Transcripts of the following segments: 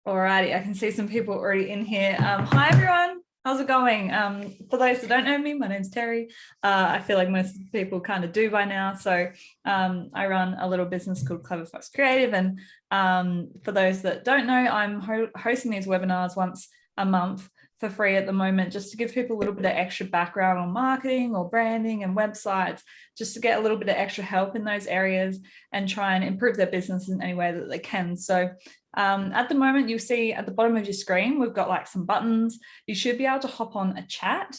Alrighty, I can see some people already in here. Hi everyone, how's it going? For those that don't know me, my name's Terry. I feel like most people kind of do by now. So I run a little business called Clever Fox Creative, and for those that don't know, I'm hosting these webinars once a month for free at the moment, just to give people a little bit of extra background on marketing or branding and websites, just to get a little bit of extra help in those areas and try and improve their business in any way that they can. So at the moment, you'll see at the bottom of your screen, we've got like some buttons. You should be able to hop on a chat.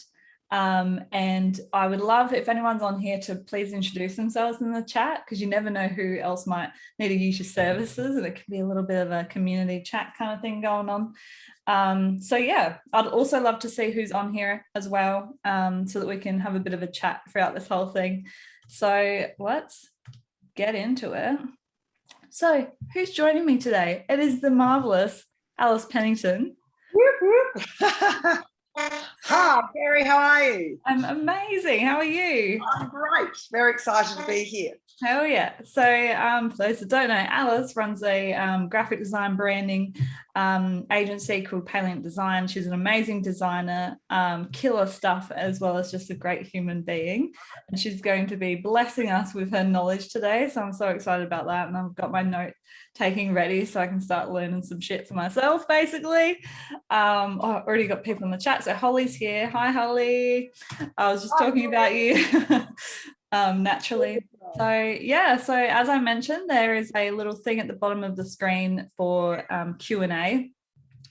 And I would love if anyone's on here to please introduce themselves in the chat, because you never know who else might need to use your services, and it can be a little bit of a community chat kind of thing going on. So yeah, I'd also love to see who's on here as well, so that we can have a bit of a chat throughout this whole thing. So let's get into it. So who's joining me today? It is the marvelous Alice Pennington. Hi, Gary, how are you? I'm amazing. How are you? I'm great. Very excited to be here. Hell yeah. So for those that don't know, Alice runs a graphic design branding agency called Paliant Design. She's an amazing designer, killer stuff, as well as just a great human being. And she's going to be blessing us with her knowledge today. So I'm so excited about that. And I've got my note taking ready so I can start learning some shit for myself, basically. I've already got people in the chat. So Holly's here. Hi, Holly. I was just talking about you naturally. So yeah, so as I mentioned, there is a little thing at the bottom of the screen for Q&A.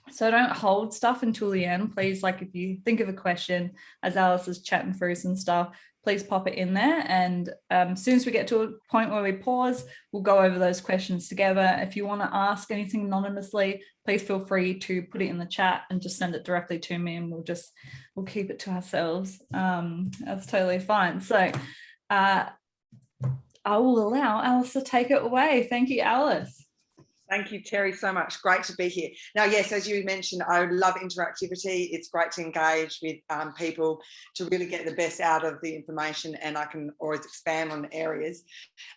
So don't hold stuff until the end, please. Like if you think of a question as Alice is chatting through some stuff, please pop it in there. And as soon as we get to a point where we pause, we'll go over those questions together. If you want to ask anything anonymously, please feel free to put it in the chat and just send it directly to me, and we'll keep it to ourselves. That's totally fine. So I will allow Alice to take it away. Thank you, Alice. Thank you, Terry, so much. Great to be here. Now, yes, as you mentioned, I love interactivity. It's great to engage with people to really get the best out of the information, and I can always expand on areas.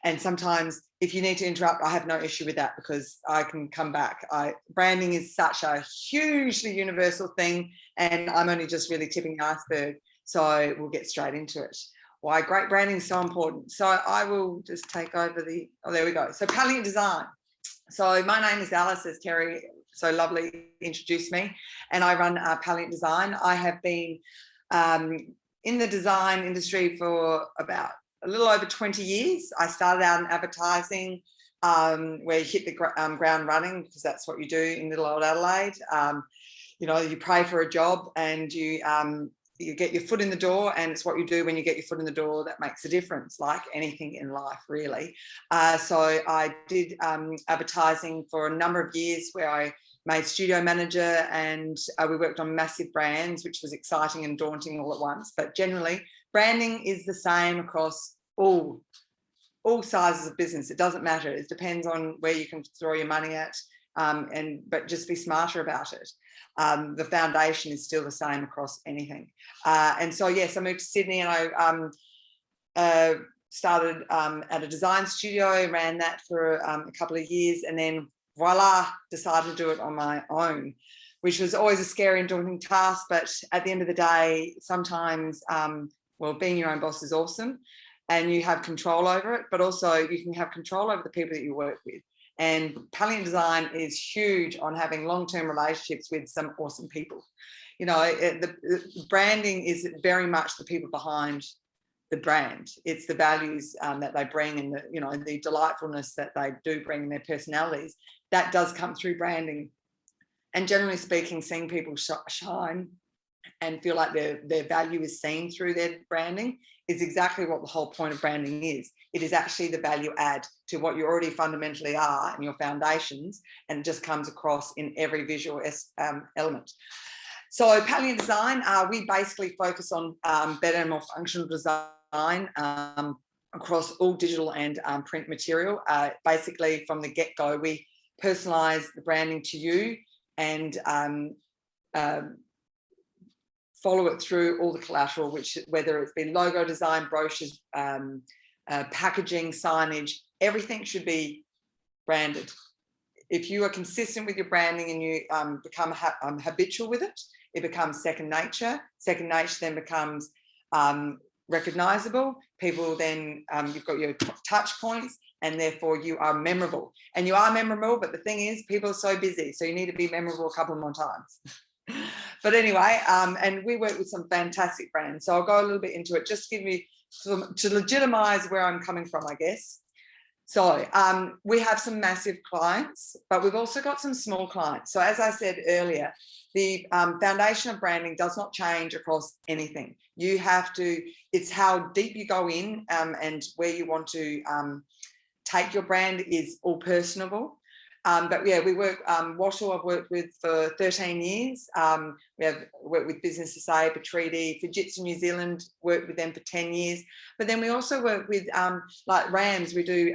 And sometimes if you need to interrupt, I have no issue with that because I can come back. Branding is such a hugely universal thing, and I'm only just really tipping the iceberg. So we'll get straight into it. Why great branding is so important. So I will just take over there we go. So Paliant Design. So my name is Alice, as Terry so lovely introduced me, and I run Paliant Design. I have been in the design industry for about a little over 20 years. I started out in advertising, where you hit the ground running, because that's what you do in little old Adelaide. You know, you pray for a job and you get your foot in the door, and it's what you do when you get your foot in the door that makes a difference, like anything in life, really. So I did advertising for a number of years, where I made studio manager, and we worked on massive brands, which was exciting and daunting all at once. But generally, branding is the same across all sizes of business. It doesn't matter. It depends on where you can throw your money at, but just be smarter about it. The foundation is still the same across anything. And so, yes, I moved to Sydney, and I started at a design studio, ran that for a couple of years, and then voila, decided to do it on my own, which was always a scary and daunting task. But at the end of the day, sometimes, well, being your own boss is awesome, and you have control over it, but also you can have control over the people that you work with. And Paliant Design is huge on having long-term relationships with some awesome people. You know, the branding is very much the people behind the brand. It's the values that they bring, and the delightfulness that they do bring in their personalities. That does come through branding. And generally speaking, seeing people shine and feel like their value is seen through their branding is exactly what the whole point of branding is. It is actually the value add to what you already fundamentally are and your foundations, and it just comes across in every visual element. So Paliant Design, we basically focus on better and more functional design across all digital and print material. Basically, from the get-go, we personalise the branding to you, and follow it through all the collateral, whether it's been logo design, brochures, packaging, signage, everything should be branded. If you are consistent with your branding and you become habitual with it, it becomes second nature. Second nature then becomes recognizable. People then, you've got your touch points, and therefore you are memorable. And you are memorable, but the thing is, people are so busy, so you need to be memorable a couple more times. But anyway, and we work with some fantastic brands. So I'll go a little bit into it, just to give you some, to legitimize where I'm coming from, I guess. So we have some massive clients, but we've also got some small clients. So as I said earlier, the foundation of branding does not change across anything. You have to, it's how deep you go in and where you want to take your brand is all personable. But yeah, we work, Wattle I've worked with for 13 years. We have worked with Business to Say, Patreedy, Fujitsu New Zealand, worked with them for 10 years. But then we also work with like Rams, we do,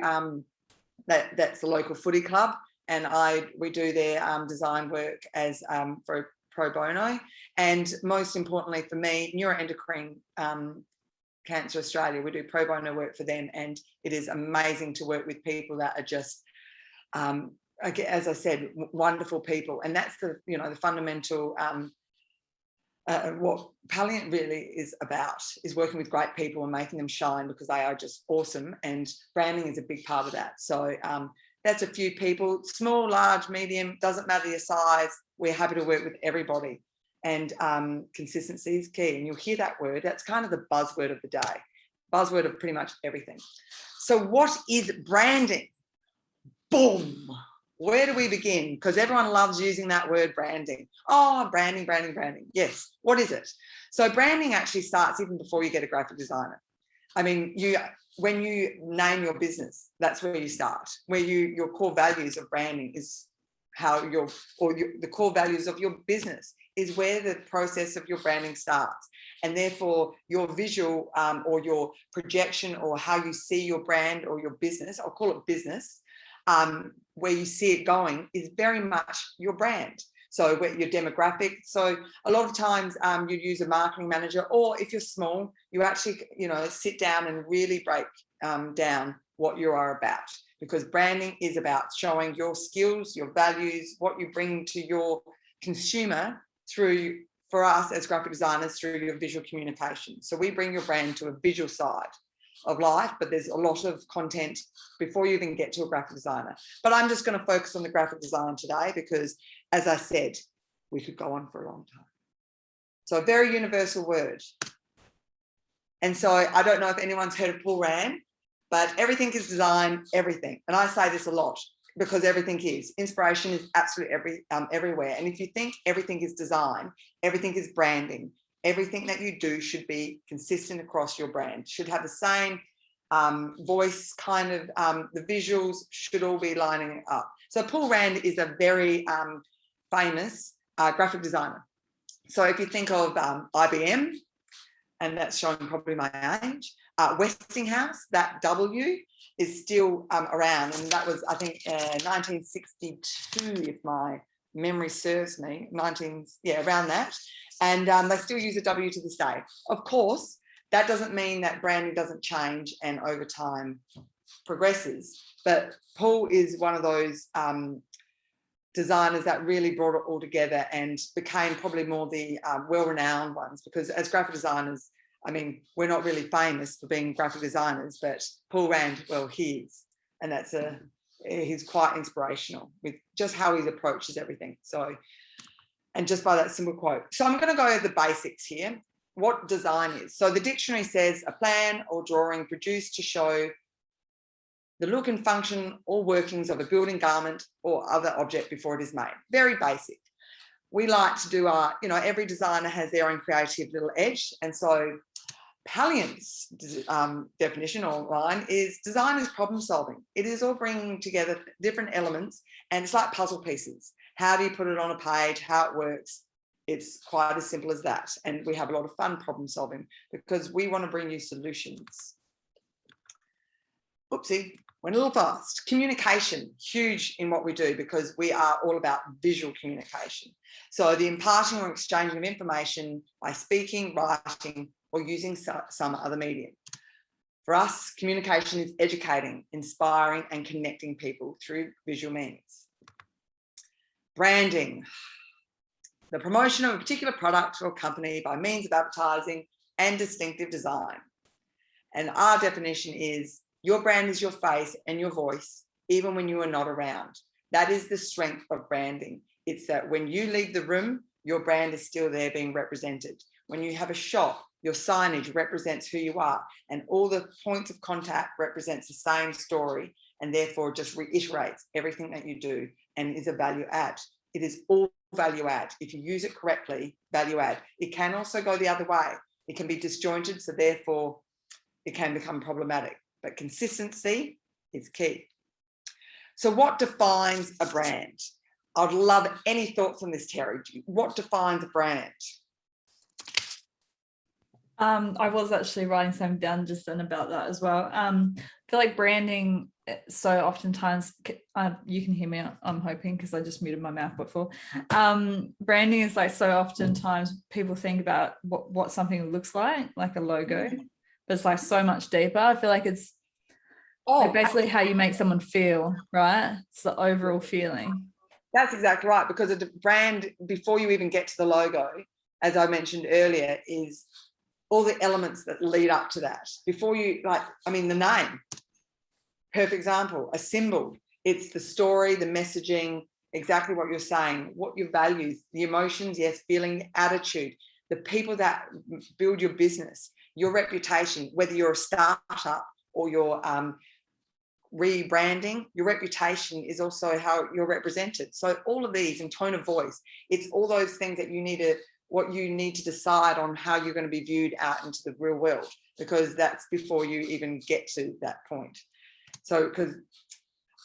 that's the local footy club. And we do their design work as for pro bono. And most importantly for me, Neuroendocrine Cancer Australia, we do pro bono work for them. And it is amazing to work with people that are just, as I said, wonderful people. And that's the, you know, the fundamental, what Paliant really is about, is working with great people and making them shine because they are just awesome. And branding is a big part of that. So that's a few people, small, large, medium, doesn't matter your size. We're happy to work with everybody. And consistency is key. And you'll hear that word. That's kind of the buzzword of the day, buzzword of pretty much everything. So what is branding? Boom. Where do we begin? Because everyone loves using that word branding. Oh, branding, branding, branding. Yes. What is it? So branding actually starts even before you get a graphic designer. I mean, when you name your business, that's where you start. Where your core values of branding is how the core values of your business is where the process of your branding starts. And therefore your visual or your projection or how you see your brand or your business, I'll call it business, where you see it going is very much your brand. So where your demographic. So a lot of times you use a marketing manager, or if you're small, you actually, you know, sit down and really break down what you are about, because branding is about showing your skills, your values, what you bring to your consumer through, for us as graphic designers, through your visual communication. So we bring your brand to a visual side of life, but there's a lot of content before you even get to a graphic designer. But I'm just going to focus on the graphic design today because, as I said, we could go on for a long time. So a very universal word. And so I don't know if anyone's heard of Paul Rand, but everything is design, everything. And I say this a lot because everything is. Inspiration is absolutely everywhere. And if you think everything is design, everything is branding, everything that you do should be consistent across your brand, should have the same voice, kind of, the visuals should all be lining up. So Paul Rand is a very famous graphic designer. So if you think of IBM, and that's showing probably my age, Westinghouse, that W is still around. And that was, I think, 1962, if my memory serves me, around that. And they still use a W to this day. Of course, that doesn't mean that branding doesn't change and over time progresses. But Paul is one of those designers that really brought it all together and became probably more the well-renowned ones, because as graphic designers, I mean, we're not really famous for being graphic designers, but Paul Rand, well, he is. And he's quite inspirational with just how he approaches everything. So, and just by that simple quote. So I'm going to go over the basics here, what design is. So the dictionary says a plan or drawing produced to show the look and function or workings of a building, garment or other object before it is made. Very basic. We like to do our, you know, every designer has their own creative little edge. And so Paliant's definition or line is design is problem solving. It is all bringing together different elements, and it's like puzzle pieces. How do you put it on a page, how it works? It's quite as simple as that. And we have a lot of fun problem solving because we want to bring you solutions. Oopsie, went a little fast. Communication, huge in what we do because we are all about visual communication. So the imparting or exchanging of information by speaking, writing, or using some other medium. For us, communication is educating, inspiring, and connecting people through visual means. Branding, the promotion of a particular product or company by means of advertising and distinctive design. And our definition is your brand is your face and your voice, even when you are not around. That is the strength of branding. It's that when you leave the room, your brand is still there being represented. When you have a shop, your signage represents who you are, and all the points of contact represents the same story, and therefore just reiterates everything that you do and is a value add. It is all value add. If you use it correctly, value add. It can also go the other way. It can be disjointed, so therefore it can become problematic. But consistency is key. So what defines a brand? I'd love any thoughts on this, Terry. What defines a brand? I was actually writing something down just then about that as well. I feel like branding, so oftentimes, you can hear me, I'm hoping, because I just muted my mouth before. Branding is like, so oftentimes people think about what something looks like a logo, but it's like so much deeper. I feel like it's like basically how you make someone feel, right? It's the overall feeling. That's exactly right, because a brand, before you even get to the logo, as I mentioned earlier, is all the elements that lead up to that. Before you, the name, perfect example, a symbol. It's the story, the messaging, exactly what you're saying, what your values, the emotions, yes, feeling, attitude, the people that build your business, your reputation, whether you're a startup or you're rebranding, your reputation is also how you're represented. So all of these, and tone of voice, it's all those things that you need to decide on how you're going to be viewed out into the real world, because that's before you even get to that point. So, because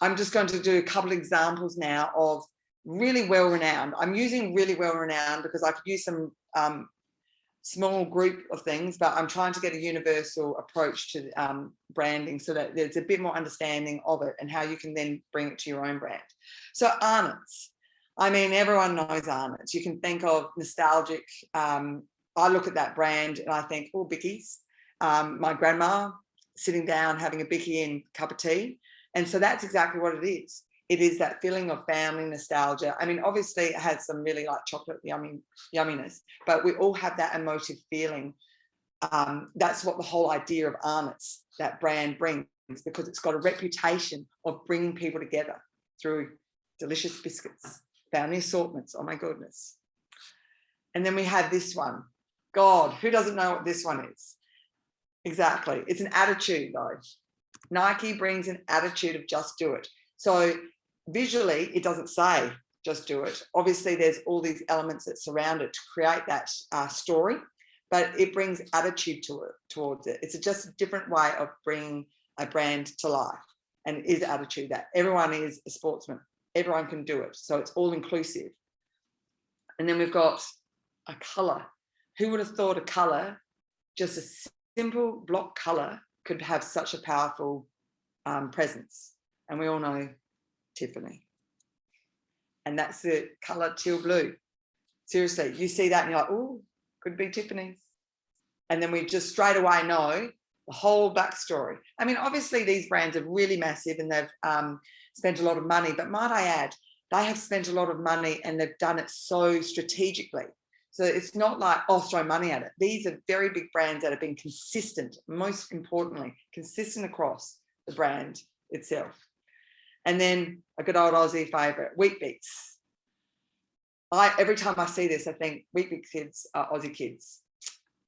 I'm just going to do a couple of examples now of really well-renowned. I'm using really well-renowned because I could use some small group of things, but I'm trying to get a universal approach to branding so that there's a bit more understanding of it and how you can then bring it to your own brand. So Arnott's, everyone knows Arnott's. You can think of nostalgic. I look at that brand and I think, oh, Bickies. My grandma sitting down having a Bicky and cup of tea. And so that's exactly what it is. It is that feeling of family nostalgia. Obviously it has some really chocolate yumminess, but we all have that emotive feeling. That's what the whole idea of Arnott's, that brand, brings, because it's got a reputation of bringing people together through delicious biscuits, family assortments. Oh my goodness. And then we have this one. God, who doesn't know what this one is? Exactly. It's an attitude though. Nike brings an attitude of just do it. So visually, it doesn't say just do it. Obviously, there's all these elements that surround it to create that story, but it brings attitude towards it. It's just a different way of bringing a brand to life, and it is attitude that everyone is a sportsman. Everyone can do it. So it's all inclusive. And then we've got a color. Who would have thought a color, just a simple block color, could have such a powerful presence? And we all know Tiffany. And that's the color teal blue. Seriously, you see that and you're like, oh, could be Tiffany's. And then we just straight away know the whole backstory. Obviously these brands are really massive and they've spent a lot of money, but might I add, they have spent a lot of money and they've done it so strategically. So it's not like, oh, throw money at it. These are very big brands that have been consistent, most importantly, consistent across the brand itself. And then a good old Aussie favourite, Weet-Bix. Every time I see this, I think Weet-Bix kids are Aussie kids.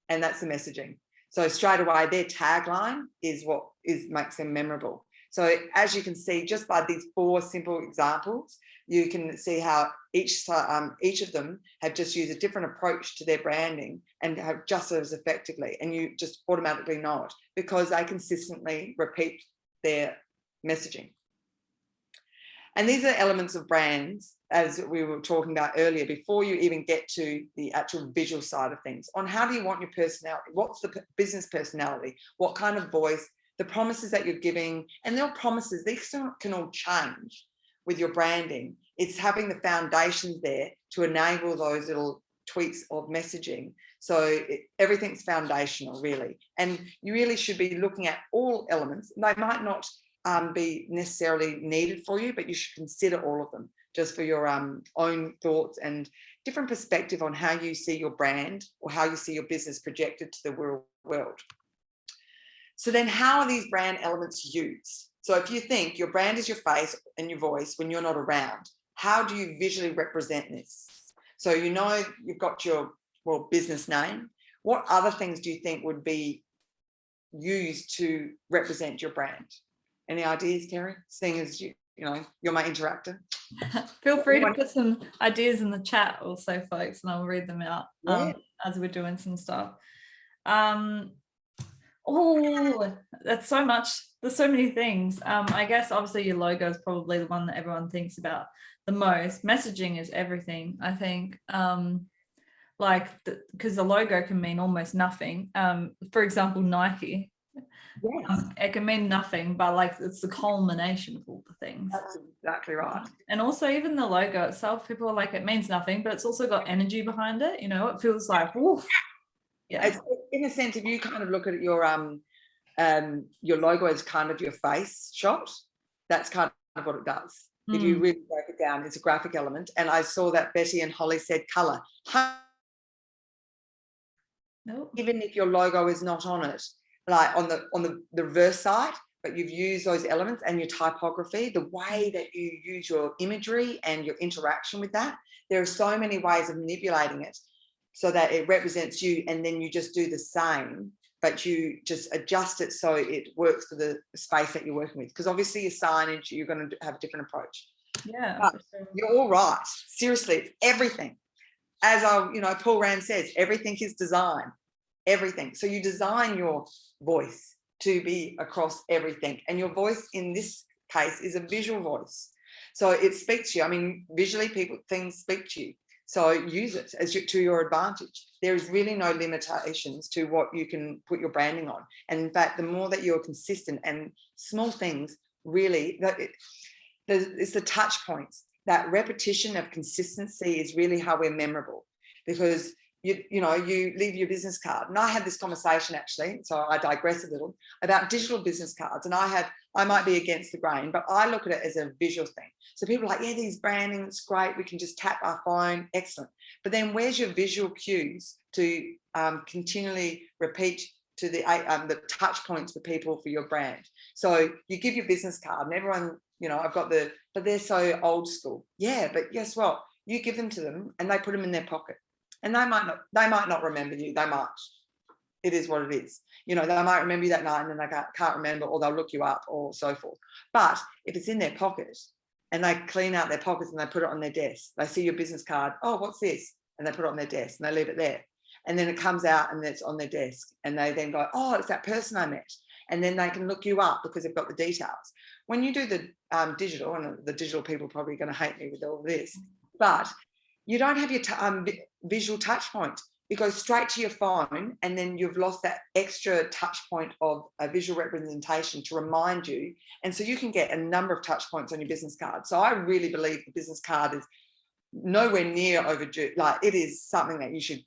And that's the messaging. So straight away, their tagline is what makes them memorable. So as you can see, just by these 4 simple examples, you can see how each of them have just used a different approach to their branding and have just as effectively. And you just automatically know it because they consistently repeat their messaging. And these are elements of brands, as we were talking about earlier, before you even get to the actual visual side of things, on how do you want your personality? What's the business personality? What kind of voice? The promises that you're giving, and they're promises, these can all change with your branding. It's having the foundations there to enable those little tweaks of messaging. So everything's foundational, really. And you really should be looking at all elements. They might not be necessarily needed for you, but you should consider all of them just for your own thoughts and different perspective on how you see your brand or how you see your business projected to the world. So then how are these brand elements used? So if you think your brand is your face and your voice when you're not around, how do you visually represent this? So you know you've got your business name. What other things do you think would be used to represent your brand? Any ideas, Terry? Seeing as you're my interactor. Feel free to put some ideas in the chat also, folks, and I'll read them out as we're doing some stuff. Oh, that's so much. There's so many things. I guess obviously your logo is probably the one that everyone thinks about the most. Messaging is everything, I think. Because the logo can mean almost nothing. For example, Nike. Yes. It can mean nothing, but like it's the culmination of all the things. That's exactly right. And also even the logo itself, people are like, it means nothing, but it's also got energy behind it. It feels like, woof. Yeah. It's, in a sense, if you kind of look at your logo as kind of your face shot, that's kind of what it does. If you really break it down, it's a graphic element. And I saw that Betty and Holly said color. Nope. Even if your logo is not on it, like on the reverse side, but you've used those elements and your typography, the way that you use your imagery and your interaction with that, there are so many ways of manipulating it so that it represents you, and then you just do the same, but you just adjust it so it works for the space that you're working with. Because obviously your signage, you're going to have a different approach. Yeah. But you're all right. Seriously, it's everything. As Paul Rand says, everything is design. Everything. So you design your voice to be across everything. And your voice in this case is a visual voice. So it speaks to you. I mean, visually things speak to you. So use it to your advantage. There is really no limitations to what you can put your branding on. And in fact, the more that you're consistent and small things, really, it's the touch points. That repetition of consistency is really how we're memorable, because you leave your business card. And I had this conversation actually, so I digress a little, about digital business cards. And I might be against the grain, but I look at it as a visual thing. So people are like, yeah, these branding, it's great. We can just tap our phone. Excellent. But then where's your visual cues to continually repeat to the touch points for people for your brand? So you give your business card and everyone, but they're so old school. Yeah, but guess what? You give them to them and they put them in their pocket. And they might not remember you. They might. It is what it is. They might remember you that night and then they can't remember, or they'll look you up or so forth. But if it's in their pocket and they clean out their pockets and they put it on their desk, they see your business card. Oh, what's this? And they put it on their desk and they leave it there. And then it comes out and it's on their desk. And they then go, oh, it's that person I met. And then they can look you up because they've got the details. When you do the digital, and the digital people are probably going to hate me with all this, but you don't have your visual touch point. You go straight to your phone and then you've lost that extra touch point of a visual representation to remind you. And so you can get a number of touch points on your business card. So I really believe the business card is nowhere near overdue. Like, it is something that you should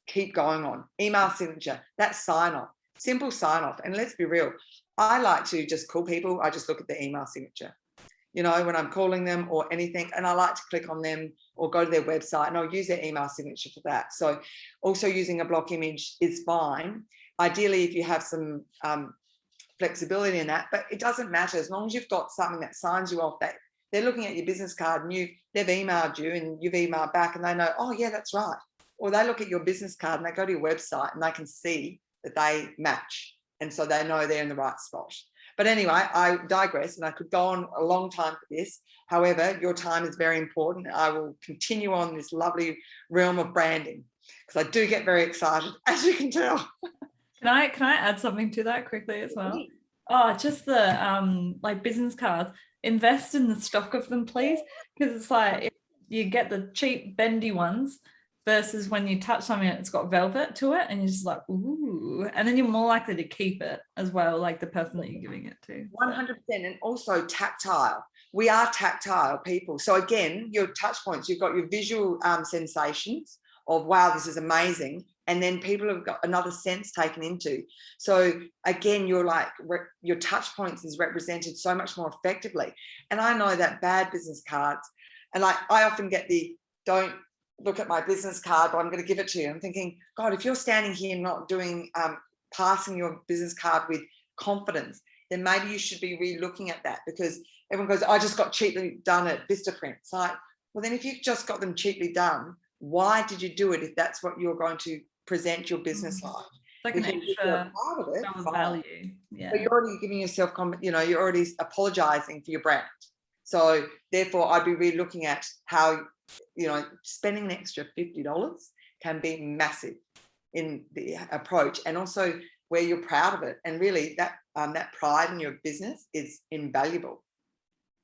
keep going on. Email signature, that's sign off, simple sign off. And let's be real, I like to just call people. I just look at the email signature. When I'm calling them or anything, and I like to click on them or go to their website and I'll use their email signature for that. So also using a block image is fine. Ideally, if you have some flexibility in that, but it doesn't matter as long as you've got something that signs you off, that they're looking at your business card and they've emailed you and you've emailed back and they know, oh yeah, that's right. Or they look at your business card and they go to your website and they can see that they match. And so they know they're in the right spot. But anyway, I digress and I could go on a long time for this. However, your time is very important. I will continue on this lovely realm of branding because I do get very excited, as you can tell. Can I add something to that quickly as well? Oh, just the business cards. Invest in the stock of them, please, because it's like if you get the cheap bendy ones versus when you touch something it's got velvet to it and you're just like, ooh, and then you're more likely to keep it as well, like the person that you're giving it to. 100%. And also tactile. We are tactile people. So again, your touch points, you've got your visual sensations of, wow, this is amazing. and then people have got another sense taken into. So again, your touch points is represented so much more effectively. And I know that bad business cards, and I often get the, don't look at my business card, but I'm going to give it to you. I'm thinking, God, if you're standing here not doing, passing your business card with confidence, then maybe you should be re-looking at that, because everyone goes, I just got cheaply done at Vistaprint. It's like, well, then if you just got them cheaply done, why did you do it if that's what you're going to present your business like? Like an extra part of it, value. Yeah. But you're already giving yourself, you're already apologizing for your brand. So therefore, I'd be really looking at how, spending an extra $50 can be massive in the approach, and also where you're proud of it. And really that pride in your business is invaluable.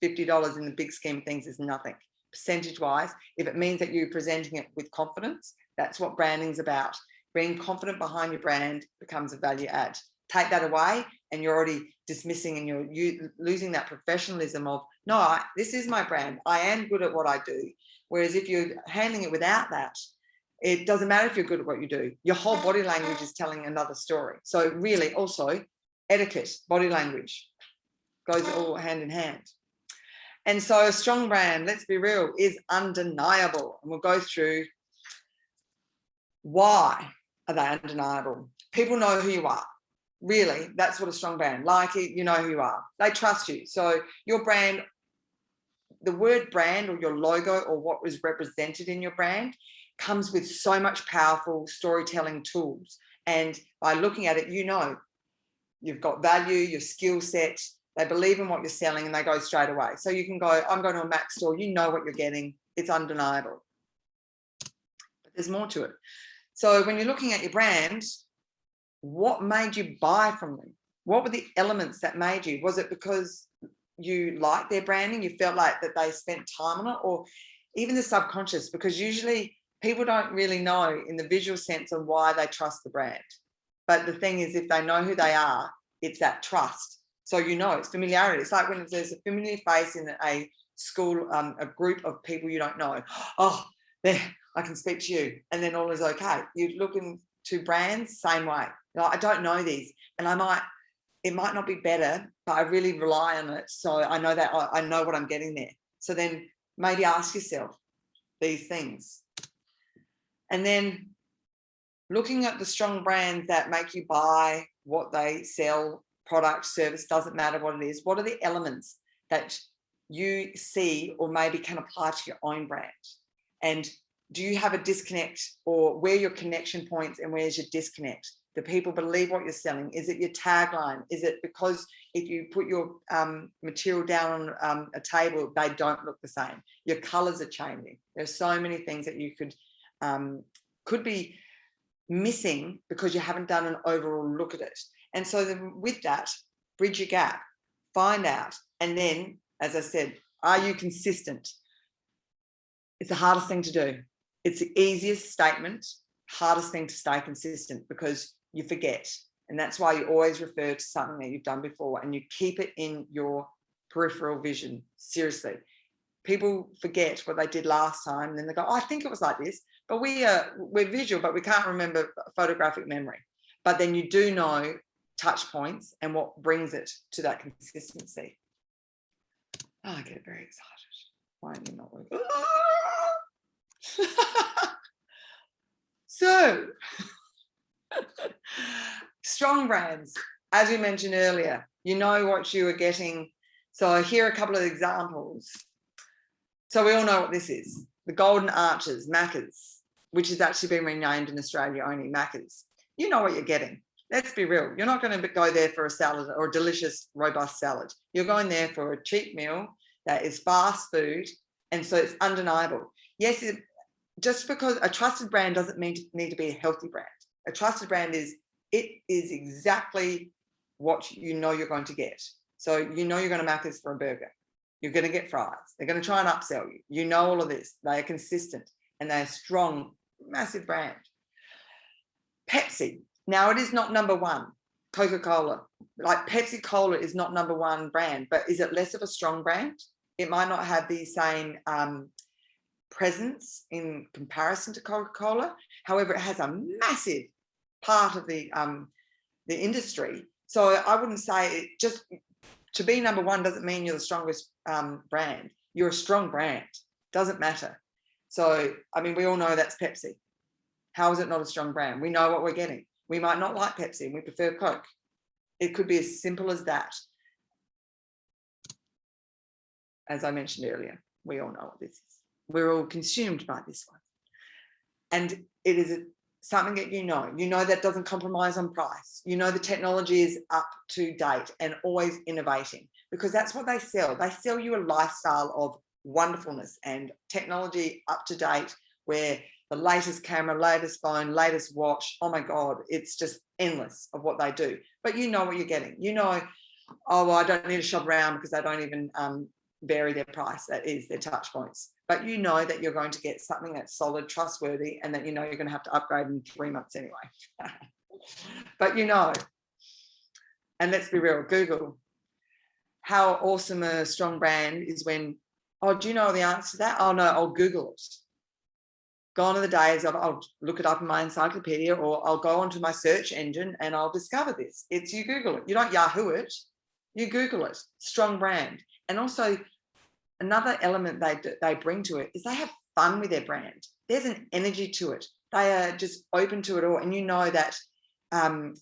$50 in the big scheme of things is nothing. Percentage wise, if it means that you're presenting it with confidence, that's what branding's about. Being confident behind your brand becomes a value add. Take that away and you're already dismissing, and you're losing that professionalism of, no, this is my brand, I am good at what I do. Whereas if you're handling it without that, it doesn't matter if you're good at what you do. Your whole body language is telling another story. So really also etiquette, body language goes all hand in hand. And so a strong brand, let's be real, is undeniable. And we'll go through why are they undeniable. People know who you are. Really, that's what a strong brand, like it, you know who you are. They trust you. So your brand, the word brand or your logo or what was represented in your brand comes with so much powerful storytelling tools. And by looking at it, you've got value, your skill set, they believe in what you're selling, and they go straight away. So you can go, I'm going to a Mac store, you know what you're getting, it's undeniable. But there's more to it. So when you're looking at your brand, what made you buy from them? What were the elements that made you? Was it because you liked their branding, you felt like that they spent time on it, or even the subconscious? Because usually people don't really know in the visual sense of why they trust the brand. But the thing is, if they know who they are, it's that trust. So it's familiarity. It's like when there's a familiar face in a school, a group of people you don't know. Oh, there, I can speak to you. And then all is okay. You look into brands, same way. I don't know these. And it might not be better, but I really rely on it. So I know that I know what I'm getting there. So then maybe ask yourself these things. And then looking at the strong brands that make you buy what they sell, product, service, doesn't matter what it is. What are the elements that you see or maybe can apply to your own brand? And do you have a disconnect, or where are your connection points and where's your disconnect? Do people believe what you're selling? Is it your tagline? Is it because if you put your material down on a table, they don't look the same? Your colors are changing. There's so many things that you could be missing because you haven't done an overall look at it. And so then with that, bridge your gap, find out. And then, as I said, are you consistent? It's the hardest thing to do. It's the easiest statement, hardest thing to stay consistent, because you forget. And that's why you always refer to something that you've done before, and you keep it in your peripheral vision. Seriously. People forget what they did last time, and then they go, oh, I think it was like this. But we're visual, but we can't remember photographic memory. But then you do know touch points and what brings it to that consistency. Oh, I get very excited. Why are you not working? So, strong brands, as we mentioned earlier, you know what you are getting. So here are a couple of examples. So we all know what this is. The Golden Arches, Macca's, which has actually been renamed in Australia only, Macca's. You know what you're getting. Let's be real. You're not going to go there for a salad or a delicious, robust salad. You're going there for a cheap meal that is fast food. And so it's undeniable. Yes, just because a trusted brand doesn't need to be a healthy brand. A trusted brand is exactly what you know you're going to get. So you know you're going to Macca's for a burger. You're going to get fries. They're going to try and upsell you. You know all of this. They are consistent and they're strong, massive brand. Pepsi. Now, it is not number one. Coca-Cola. Like Pepsi Cola is not number one brand, but is it less of a strong brand? It might not have the same presence in comparison to Coca-Cola. However, it has a massive part of the industry. So I wouldn't say it just to be number one doesn't mean you're the strongest brand. You're a strong brand. Doesn't matter. So, I mean, we all know that's Pepsi. How is it not a strong brand? We know what we're getting. We might not like Pepsi and we prefer Coke. It could be as simple as that. As I mentioned earlier, we all know what this is. We're all consumed by this one. And it is something that you know that doesn't compromise on price. You know the technology is up to date and always innovating, because that's what they sell. They sell you a lifestyle of wonderfulness and technology up to date, where the latest camera, latest phone, latest watch, oh my God, it's just endless of what they do. But you know what you're getting. You know, oh, well, I don't need to shop around because they don't even vary their price. That is their touch points. But you know that you're going to get something that's solid, trustworthy, and that you know you're going to have to upgrade in 3 months anyway. But you know, and let's be real, Google, how awesome a strong brand is when, oh, do you know the answer to that? Oh no, I'll Google it. Gone are the days of I'll look it up in my encyclopedia, or I'll go onto my search engine and I'll discover this. It's you Google it. You don't Yahoo it, you Google it. Strong brand. And also another element they bring to it is they have fun with their brand. There's an energy to it. They are just open to it all. And you know that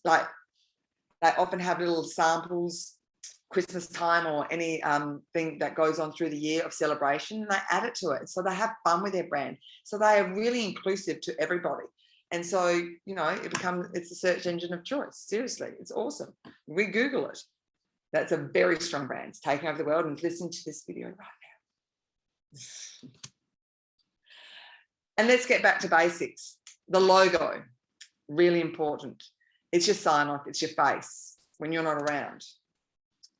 like they often have little samples, Christmas time or any thing that goes on through the year of celebration, and they add it to it. So they have fun with their brand. So they are really inclusive to everybody. And so, you know, it's a search engine of choice. Seriously, it's awesome. We Google it. That's a very strong brand. It's taking over the world, and listen to this video right now. And let's get back to basics. The logo, really important. It's your sign off, it's your face when you're not around.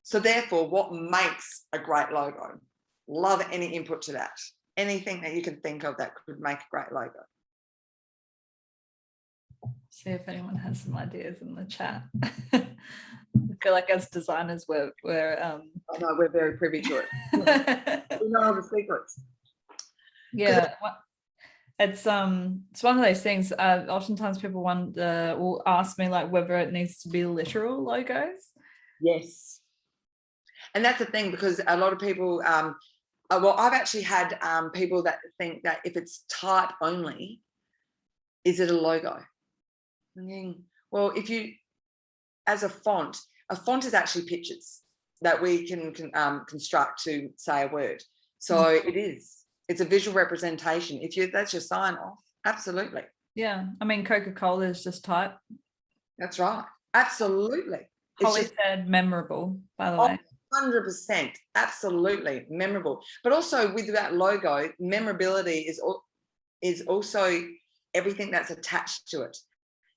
So therefore, what makes a great logo? Love any input to that. Anything that you can think of that could make a great logo. See if anyone has some ideas in the chat. I feel like as designers, we're I know we're very privy to it. We know all the secrets. Yeah, it's one of those things. Oftentimes people will ask me like whether it needs to be literal logos. Yes, and that's the thing, because a lot of people. Well, I've actually had people that think that if it's type only, is it a logo? I mean, well, if you, as a font is actually pictures that we can construct to say a word. So it is. It's a visual representation. That's your sign off. Absolutely. Yeah. I mean, Coca-Cola is just type. That's right. Absolutely. Holly said memorable, by the way. 100%. Absolutely memorable. But also with that logo, memorability is also everything that's attached to it.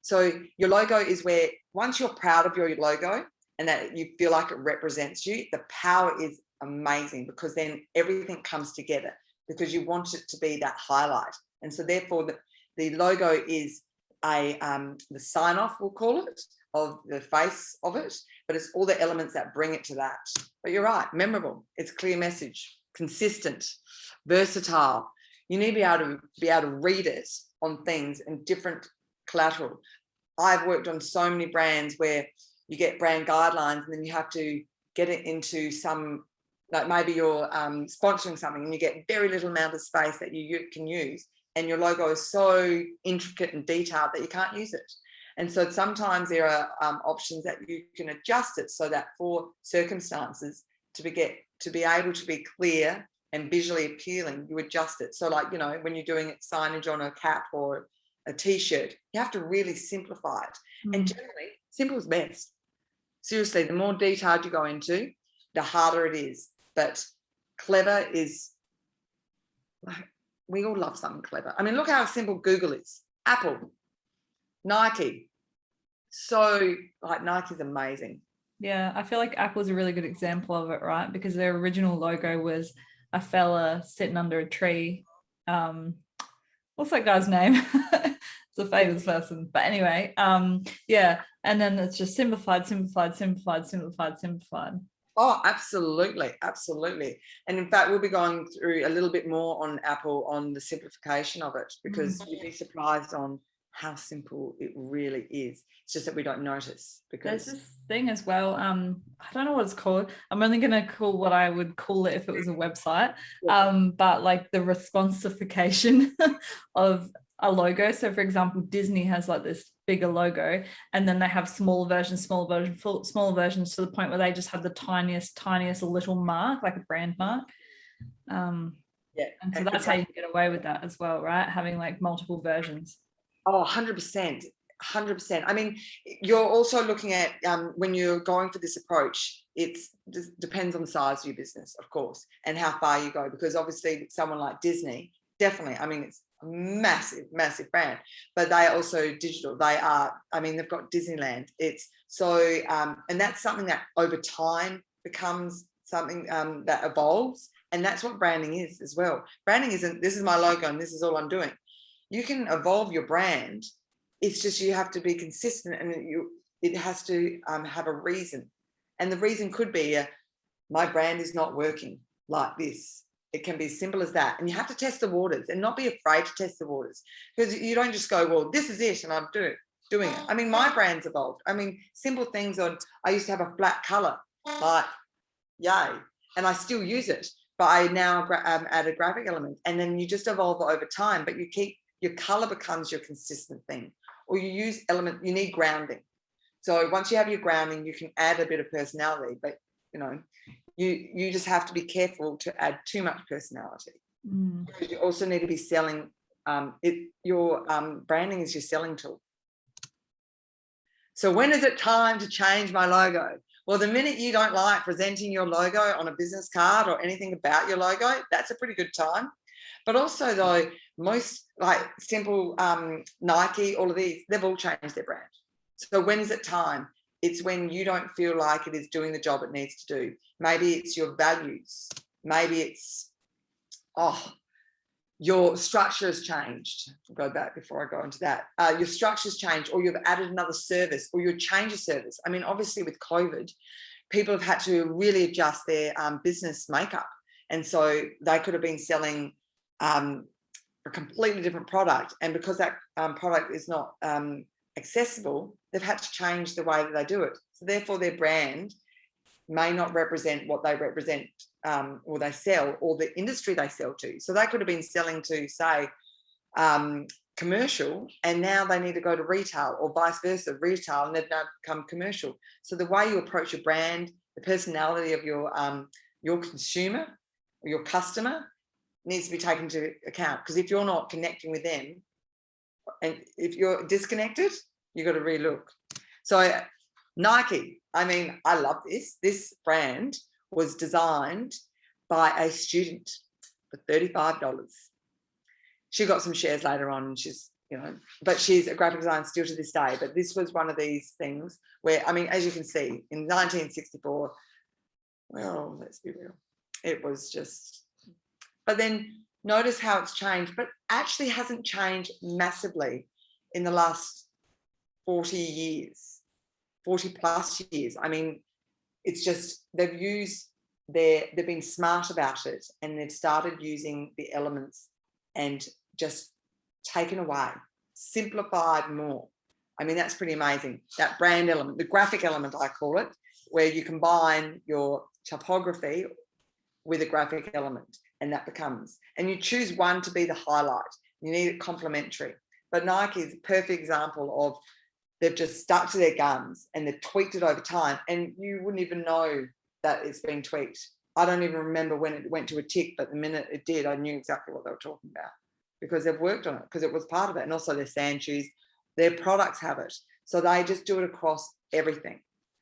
So your logo is where, once you're proud of your logo and that you feel like it represents you, the power is amazing, because then everything comes together, because you want it to be that highlight. And so therefore the logo is the sign off, we'll call it, of the face of it, but it's all the elements that bring it to that. But you're right, memorable. It's clear message, consistent, versatile. You need to be able to read it on things and different collateral. I've worked on so many brands where you get brand guidelines and then you have to get it into some, like maybe you're sponsoring something and you get very little amount of space that you can use, and your logo is so intricate and detailed that you can't use it. And so sometimes there are options that you can adjust it so that for circumstances to be able to be clear and visually appealing, you adjust it. So like, you know, when you're doing it signage on a cap or a t-shirt, you have to really simplify it. And generally, simple is best. Seriously, the more detailed you go into, the harder it is. But clever is, we all love something clever. I mean, look how simple Google is. Apple, Nike. So like Nike's amazing. Yeah, I feel like Apple's a really good example of it, right? Because their original logo was a fella sitting under a tree. What's that guy's name? It's a famous person. But anyway, yeah. And then it's just simplified. Oh, absolutely, absolutely. And in fact, we'll be going through a little bit more on Apple on the simplification of it, because you'd be surprised on how simple it really is. It's just that we don't notice There's because this thing as well. I don't know what it's called. I'm only going to call what I would call it if it was a website. But like the responsification of a logo. So, for example, Disney has like this bigger logo, and then they have small versions to the point where they just have the tiniest little mark, like a brand mark. And so that's how you get away with that as well, right? Having like multiple versions. Oh, 100%. 100%. I mean, you're also looking at when you're going for this approach, it depends on the size of your business, of course, and how far you go, because obviously someone like Disney, definitely, I mean, it's a massive brand, but they are also digital. They are, I mean, they've got Disneyland. It's so, and that's something that over time becomes something that evolves. And that's what branding is as well. Branding isn't, this is my logo and this is all I'm doing. You can evolve your brand. It's just you have to be consistent, and it has to have a reason. And the reason could be my brand is not working like this. It can be as simple as that. And you have to test the waters and not be afraid to test the waters, because you don't just go, well, this is it and I'm doing it. I mean, my brand's evolved. I mean, simple things on, I used to have a flat color, like yay, and I still use it, but I now add a graphic element, and then you just evolve it over time, but you keep, your color becomes your consistent thing, or you use element, you need grounding. So once you have your grounding, you can add a bit of personality, but you know, you just have to be careful to add too much personality. You also need to be selling your branding is your selling tool. So when is it time to change my logo? Well, the minute you don't like presenting your logo on a business card or anything about your logo, that's a pretty good time. But also though, most like simple Nike, all of these, they've all changed their brand. So when is it time? It's when you don't feel like it is doing the job it needs to do. Maybe it's your values. Maybe it's, your structure has changed. I'll go back before I go into that. Your structure's changed, or you've added another service, or you've changed a service. I mean, obviously with COVID, people have had to really adjust their business makeup. And so they could have been selling a completely different product. And because that product is not accessible, they've had to change the way that they do it. So therefore their brand may not represent what they represent or they sell, or the industry they sell to. So they could have been selling to, say, commercial, and now they need to go to retail, or vice versa, retail, and they've now become commercial. So the way you approach your brand, the personality of your consumer or your customer needs to be taken into account, because if you're not connecting with them, and if you're disconnected, you've got to relook. So Nike, I mean, I love this. This brand was designed by a student for $35. She got some shares later on, and she's, you know, but she's a graphic designer still to this day. But this was one of these things where, I mean, as you can see, in 1964, well, let's be real, it was just, but then notice how it's changed, but actually hasn't changed massively in the last 40 years, 40 plus years. I mean, it's just, they've been smart about it, and they've started using the elements and just taken away, simplified more. I mean, that's pretty amazing. That brand element, the graphic element, I call it, where you combine your typography with a graphic element, and that becomes, and you choose one to be the highlight. You need it complementary. But Nike is a perfect example of, they've just stuck to their guns and they've tweaked it over time, and you wouldn't even know that it's been tweaked. I don't even remember when it went to a tick, but the minute it did, I knew exactly what they were talking about, because they've worked on it, because it was part of it. And also their sand shoes, their products have it. So they just do it across everything.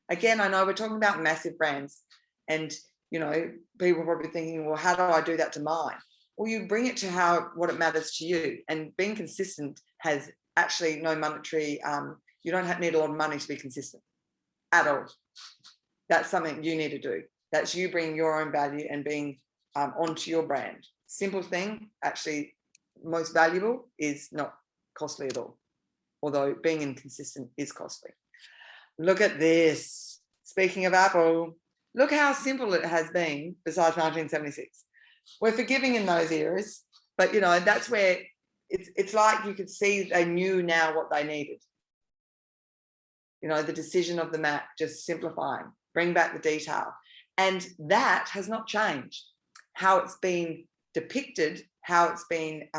Again, I know we're talking about massive brands, and you know, people are probably thinking, well, how do I do that to mine? Well, you bring it to what it matters to you, and being consistent has actually no monetary, you don't need a lot of money to be consistent at all. That's something you need to do. That's you bringing your own value and being onto your brand. Simple thing, actually most valuable, is not costly at all, although being inconsistent is costly. Look at this. Speaking of Apple, Look how simple it has been besides 1976. We're forgiving in those eras, but you know, that's where it's like you could see they knew now what they needed. You know, the decision of the map, just simplifying, bring back the detail. And that has not changed. How it's been depicted, how it's been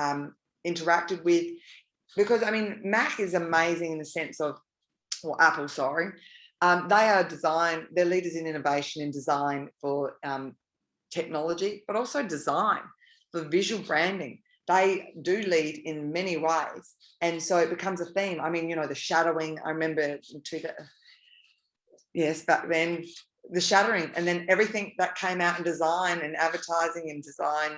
interacted with, because I mean, Mac is amazing in the sense of, or Apple, sorry, they are they're leaders in innovation in design for technology, but also design for visual branding. They do lead in many ways. And so it becomes a theme. I mean, you know, the shadowing, I remember, yes, back then, the shadowing, and then everything that came out in design and advertising and design,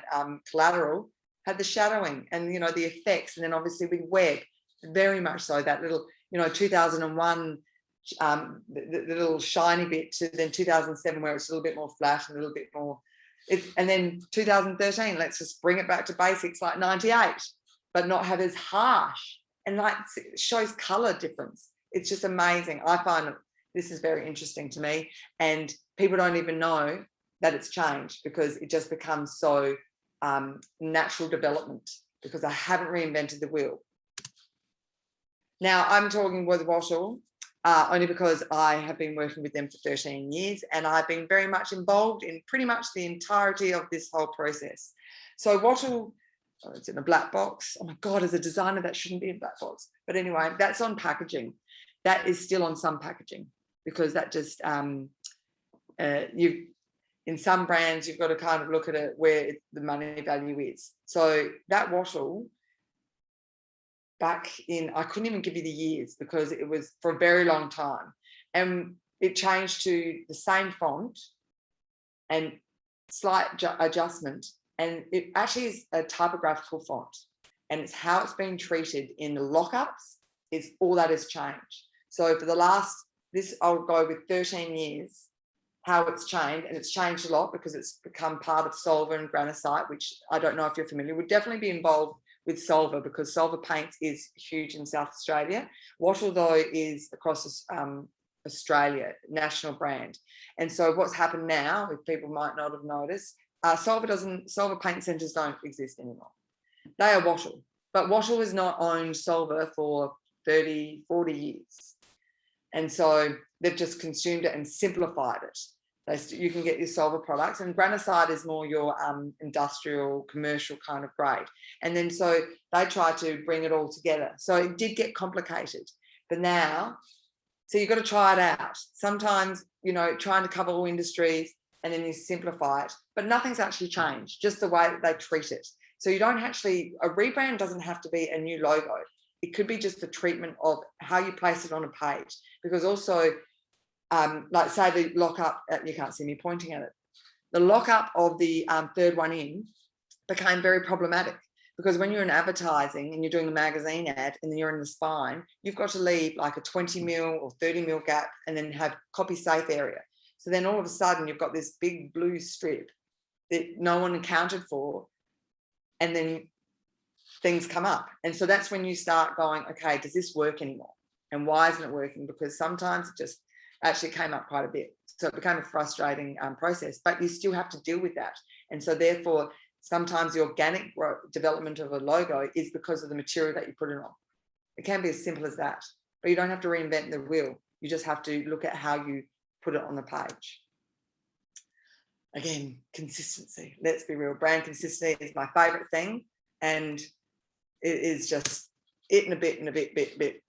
collateral, had the shadowing and, you know, the effects. And then obviously with web, very much so, that little, you know, 2001, the little shiny bit, to then 2007 where it's a little bit more flat and a little bit more, and then 2013, let's just bring it back to basics like 98, but not have as harsh, and like it shows color difference. It's just amazing. I find this is very interesting to me, and people don't even know that it's changed because it just becomes so natural development, because I haven't reinvented the wheel. Now I'm talking with Wattle only because I have been working with them for 13 years, and I've been very much involved in pretty much the entirety of this whole process. So Wattle, oh, it's in a black box. Oh my God, as a designer, that shouldn't be in a black box. But anyway, that's on packaging. That is still on some packaging, because that just, in some brands, you've got to kind of look at it where the money value is. So that Wattle, back in, I couldn't even give you the years because it was for a very long time, and it changed to the same font and slight adjustment, and it actually is a typographical font, and it's how it's been treated in the lockups is all that has changed. So for the last, this I'll go with 13 years, how it's changed, and it's changed a lot because it's become part of Solver and Granite, which I don't know if you're familiar, would definitely be involved with Solver, because Solver Paints is huge in South Australia. Wattle, though, is across Australia, national brand. And so what's happened now, if people might not have noticed, Solver Paint Centres don't exist anymore. They are Wattle, but Wattle has not owned Solver for 30, 40 years. And so they've just consumed it and simplified it. You can get your Solver products, and Granite is more your industrial, commercial kind of grade. And then so they try to bring it all together. So it did get complicated, but now, so you've got to try it out. Sometimes, you know, trying to cover all industries, and then you simplify it, but nothing's actually changed, just the way that they treat it. So you don't actually, a rebrand doesn't have to be a new logo. It could be just the treatment of how you place it on a page, because also, like say the lockup, you can't see me pointing at it, the lockup of the third one in became very problematic, because when you're in advertising and you're doing a magazine ad and then you're in the spine, you've got to leave like a 20 mil or 30 mil gap and then have copy safe area. So then all of a sudden you've got this big blue strip that no one accounted for, and then things come up. And so that's when you start going, okay, does this work anymore? And why isn't it working? Because sometimes it just actually came up quite a bit. So it became a frustrating process, but you still have to deal with that. And so therefore, sometimes the organic development of a logo is because of the material that you put it on. It can be as simple as that, but you don't have to reinvent the wheel. You just have to look at how you put it on the page. Again, consistency. Let's be real. Brand consistency is my favorite thing. And it is just it and a bit.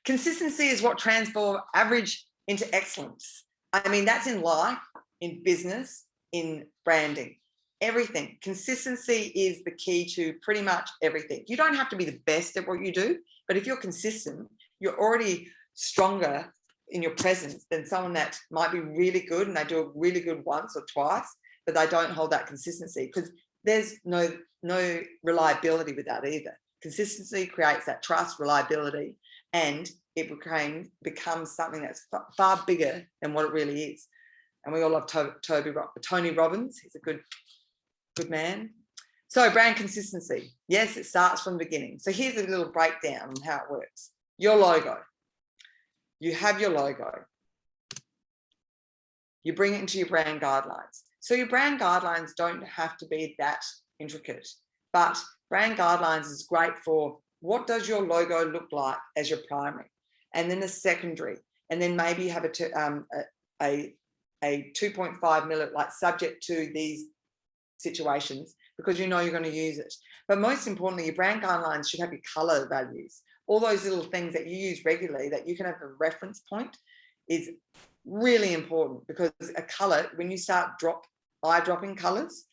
Consistency is what transforms average into excellence. I mean, that's in life, in business, in branding, everything. Consistency is the key to pretty much everything. You don't have to be the best at what you do, but if you're consistent, you're already stronger in your presence than someone that might be really good and they do it really good once or twice, but they don't hold that consistency, because there's no reliability with that either. Consistency creates that trust, reliability, and it becomes something that's far bigger than what it really is. And we all love Tony Robbins. He's a good man. So brand consistency. Yes, it starts from the beginning. So here's a little breakdown on how it works. Your logo. You have your logo. You bring it into your brand guidelines. So your brand guidelines don't have to be that intricate, but brand guidelines is great for what does your logo look like as your primary, and then a secondary, and then maybe you have a 2.5 mil, like subject to these situations, because you know you're going to use it. But most importantly, your brand guidelines should have your color values. All those little things that you use regularly that you can have a reference point is really important, because a color, when you start eyedropping colors,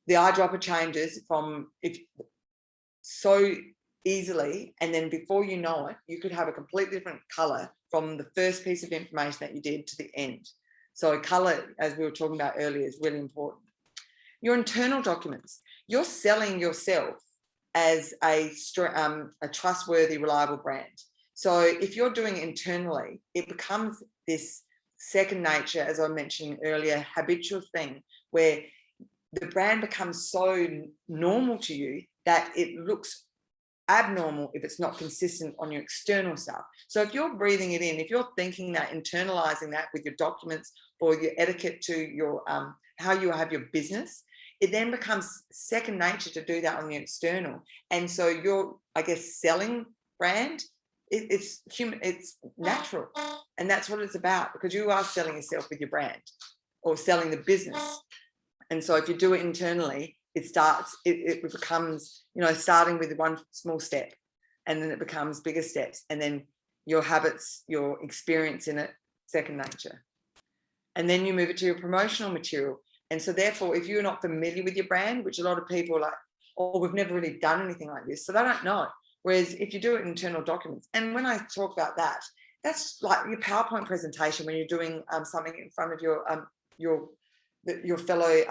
the eyedropper changes from so easily, and then before you know it, you could have a completely different color from the first piece of information that you did to the end. So color, as we were talking about earlier, is really important. Your internal documents, you're selling yourself as a trustworthy, reliable brand. So if you're doing it internally, it becomes this second nature, as I mentioned earlier, habitual thing where the brand becomes so normal to you that it looks abnormal if it's not consistent on your external stuff. So if you're breathing it in, if you're thinking that, internalizing that with your documents or your etiquette to your how you have your business, it then becomes second nature to do that on the external. And so your, I guess, selling brand, it's human, it's natural. And that's what it's about, because you are selling yourself with your brand or selling the business. And so if you do it internally, it becomes, starting with one small step, and then it becomes bigger steps, and then your habits, your experience in it, second nature. And then you move it to your promotional material. And so therefore, if you're not familiar with your brand, which a lot of people are like, oh, we've never really done anything like this, so they don't know. Whereas if you do it in internal documents, and when I talk about that, that's like your PowerPoint presentation when you're doing something in front of your fellow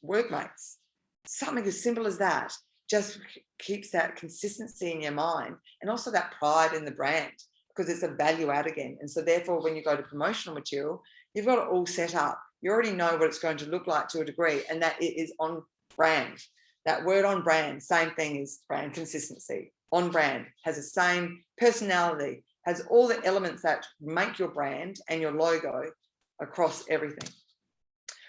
workmates. Something as simple as that just keeps that consistency in your mind, and also that pride in the brand, because it's a value add again. And so therefore, when you go to promotional material, you've got it all set up. You already know what it's going to look like to a degree, and that it is on brand. That word on brand, same thing as brand consistency. On brand has the same personality, has all the elements that make your brand and your logo across everything.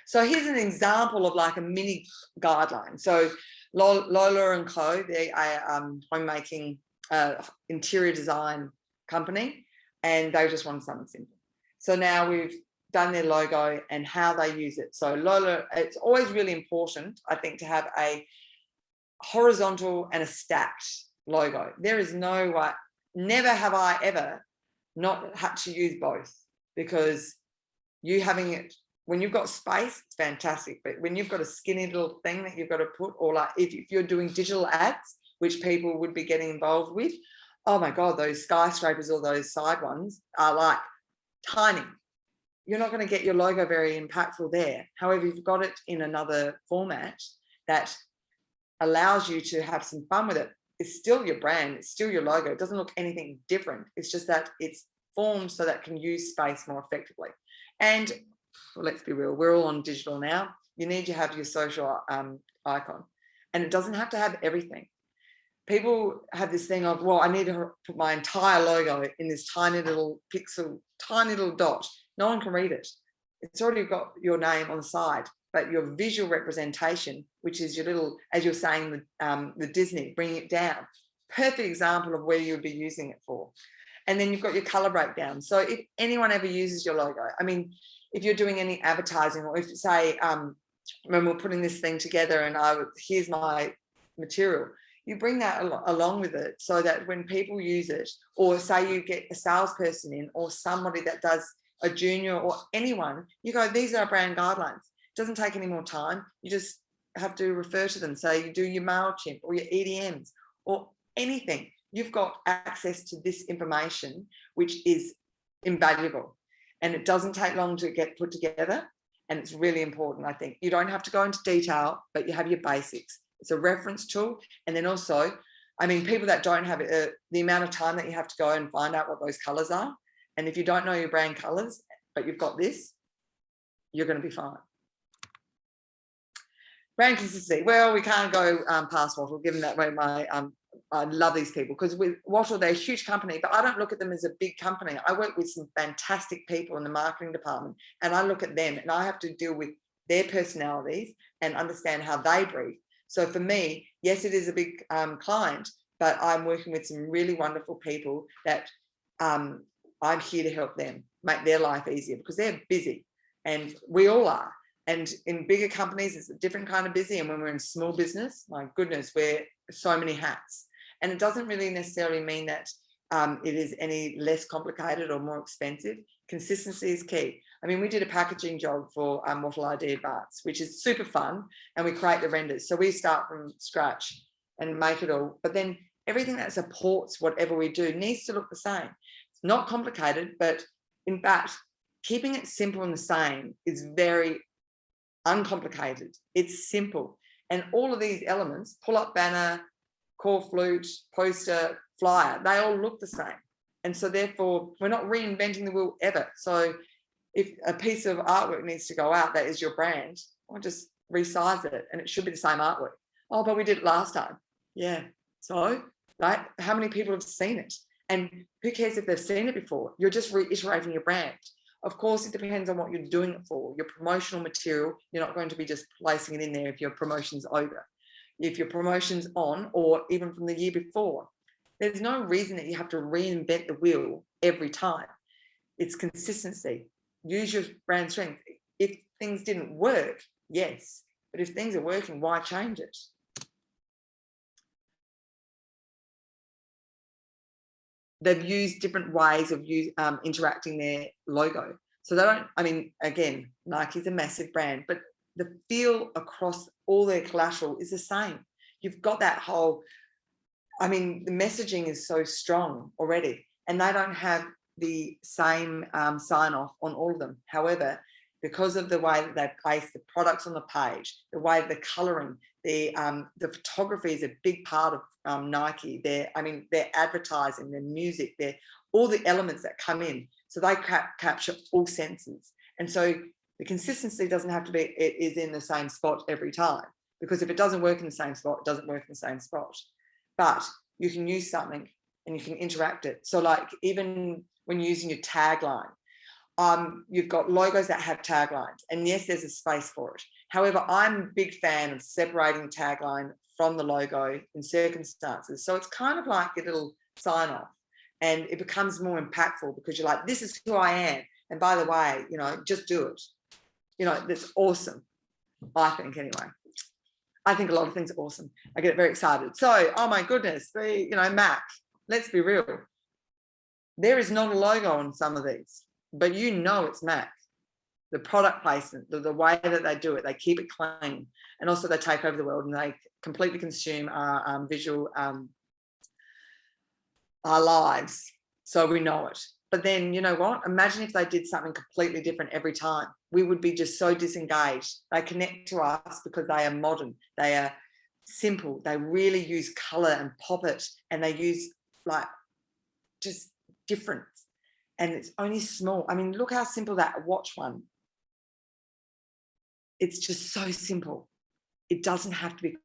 So here's an example of like a mini guideline. So Lola and Co, they're a homemaking interior design company, and they just wanted something simple. So now we've done their logo and how they use it. So Lola, it's always really important, I think, to have a horizontal and a stacked logo. There is no way, never have I ever not had to use both, because you having it, when you've got space, it's fantastic. But when you've got a skinny little thing that you've got to put, or like if you're doing digital ads, which people would be getting involved with, oh my God, those skyscrapers or those side ones are like tiny. You're not going to get your logo very impactful there. However, you've got it in another format that allows you to have some fun with it. It's still your brand, it's still your logo. It doesn't look anything different. It's just that it's formed so that it can use space more effectively. And well, let's be real, we're all on digital now. You need to have your social icon, and it doesn't have to have everything. People have this thing of, well, I need to put my entire logo in this tiny little pixel, tiny little dot. No one can read it. It's already got your name on the side, but your visual representation, which is your little, as you're saying, the Disney, bringing it down. Perfect example of where you would be using it for. And then you've got your color breakdown. So if anyone ever uses your logo, I mean, if you're doing any advertising, or if you say, when we're putting this thing together and here's my material, you bring that along with it, so that when people use it, or say you get a salesperson in, or somebody that does a junior, or anyone, you go, these are brand guidelines. It doesn't take any more time. You just have to refer to them. So you do your MailChimp or your EDMs or anything. You've got access to this information, which is invaluable. And it doesn't take long to get put together. And it's really important, I think. You don't have to go into detail, but you have your basics. It's a reference tool. And then also, I mean, people that don't have it, the amount of time that you have to go and find out what those colors are. And if you don't know your brand colors, but you've got this, you're going to be fine. Brand consistency. Well, we can't go past waffle, given that way my I love these people, because with Wattle, they're a huge company, but I don't look at them as a big company. I work with some fantastic people in the marketing department, and I look at them and I have to deal with their personalities and understand how they brief. So for me, yes, it is a big client, but I'm working with some really wonderful people that I'm here to help them make their life easier, because they're busy, and we all are. And in bigger companies, it's a different kind of busy. And when we're in small business, my goodness, we're so many hats. And it doesn't really necessarily mean that it is any less complicated or more expensive. Consistency is key. I mean, we did a packaging job for Wattle ID Advance, which is super fun, and we create the renders. So we start from scratch and make it all. But then everything that supports whatever we do needs to look the same. It's not complicated, but in fact, keeping it simple and the same is very uncomplicated. It's simple. And all of these elements, pull-up banner, core flute, poster, flyer, they all look the same. And so therefore, we're not reinventing the wheel ever. So if a piece of artwork needs to go out that is your brand, I'll just resize it and it should be the same artwork. Oh, but we did it last time. Yeah. So, right? How many people have seen it? And who cares if they've seen it before? You're just reiterating your brand. Of course, it depends on what you're doing it for. Your promotional material, you're not going to be just placing it in there if your promotion's over. If your promotion's on, or even from the year before, there's no reason that you have to reinvent the wheel every time. It's consistency. Use your brand strength. If things didn't work, yes, but if things are working, why change it? They've used different ways of interacting their logo. So they don't, I mean, again, Nike's a massive brand, but the feel across all their collateral is the same. You've got that whole, I mean, the messaging is so strong already, and they don't have the same sign off on all of them. However, because of the way that they place the products on the page, the way the coloring, the photography is a big part of Nike. Their advertising, their music, their all the elements that come in. So they capture all senses. And so the consistency doesn't have to be, it is in the same spot every time, because if it doesn't work in the same spot, it doesn't work in the same spot. But you can use something and you can interact it. So like even when you're using your tagline, you've got logos that have taglines, and yes, there's a space for it. However, I'm a big fan of separating the tagline from the logo in circumstances. So it's kind of like a little sign off, and it becomes more impactful because you're like, this is who I am. And by the way, you know, just do it. You know, that's awesome. I think anyway. I think a lot of things are awesome. I get very excited. So, oh my goodness, Mac, let's be real. There is not a logo on some of these, but you know it's Mac. The product placement, the way that they do it, they keep it clean. And also they take over the world and they completely consume our visual, our lives. So we know it. But then, you know what? Imagine if they did something completely different every time. We would be just so disengaged. They connect to us because they are modern. They are simple. They really use color and pop it. And they use like just different. And it's only small. I mean, look how simple that watch one. It's just so simple. It doesn't have to be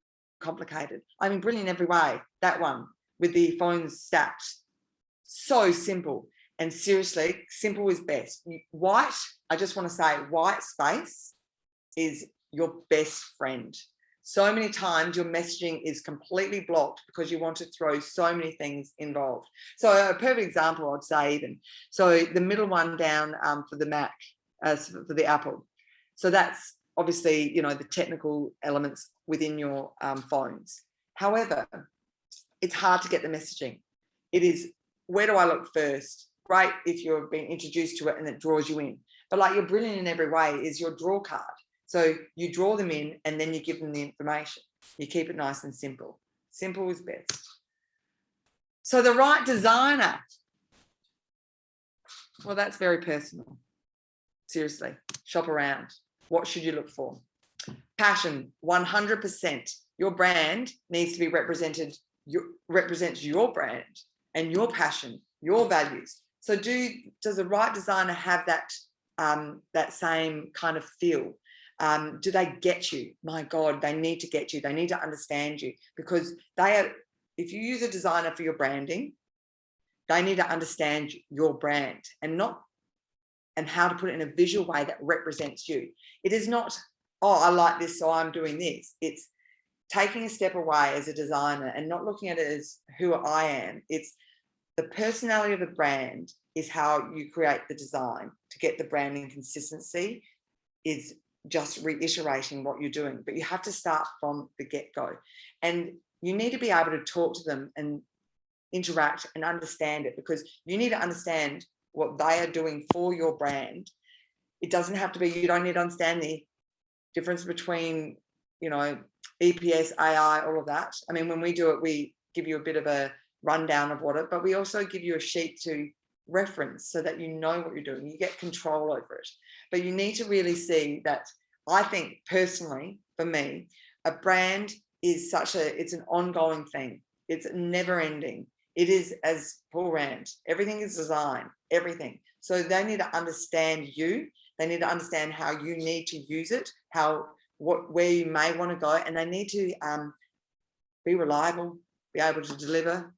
complicated. I mean, brilliant in every way. That one with the phones stacked. So simple. And seriously, simple is best. White, I just want to say, white space is your best friend. So many times your messaging is completely blocked because you want to throw so many things involved. So a perfect example, I'd say even. So the middle one down for the Mac, for the Apple. So that's obviously, you know, the technical elements within your phones. However, it's hard to get the messaging. It is, where do I look first? Great if you're being introduced to it and it draws you in. But like you're brilliant in every way is your draw card. So you draw them in and then you give them the information. You keep it nice and simple. Simple is best. So the right designer. Well, that's very personal. Seriously, shop around. What should you look for? Passion, 100%. Your brand needs to be represented, represents your brand and your passion, your values. So does the right designer have that, that same kind of feel? Do they get you? My God, they need to get you. They need to understand you because they are if you use a designer for your branding, they need to understand your brand and how to put it in a visual way that represents you. It is not, oh, I like this, so I'm doing this. It's taking a step away as a designer and not looking at it as who I am. It's the personality of the brand is how you create the design to get the branding consistency, is just reiterating what you're doing. But you have to start from the get-go. And you need to be able to talk to them and interact and understand it, because you need to understand what they are doing for your brand. It doesn't have to be, you don't need to understand the difference between, you know, EPS, AI, all of that. I mean, when we do it, we give you a bit of a rundown of what it, but we also give you a sheet to reference so that you know what you're doing. You get control over it. But you need to really see that, I think personally, for me, a brand is it's an ongoing thing. It's never ending. It is, as Paul Rand, everything is design, everything. So they need to understand you. They need to understand how you need to use it, where you may want to go, and they need to be reliable, be able to deliver.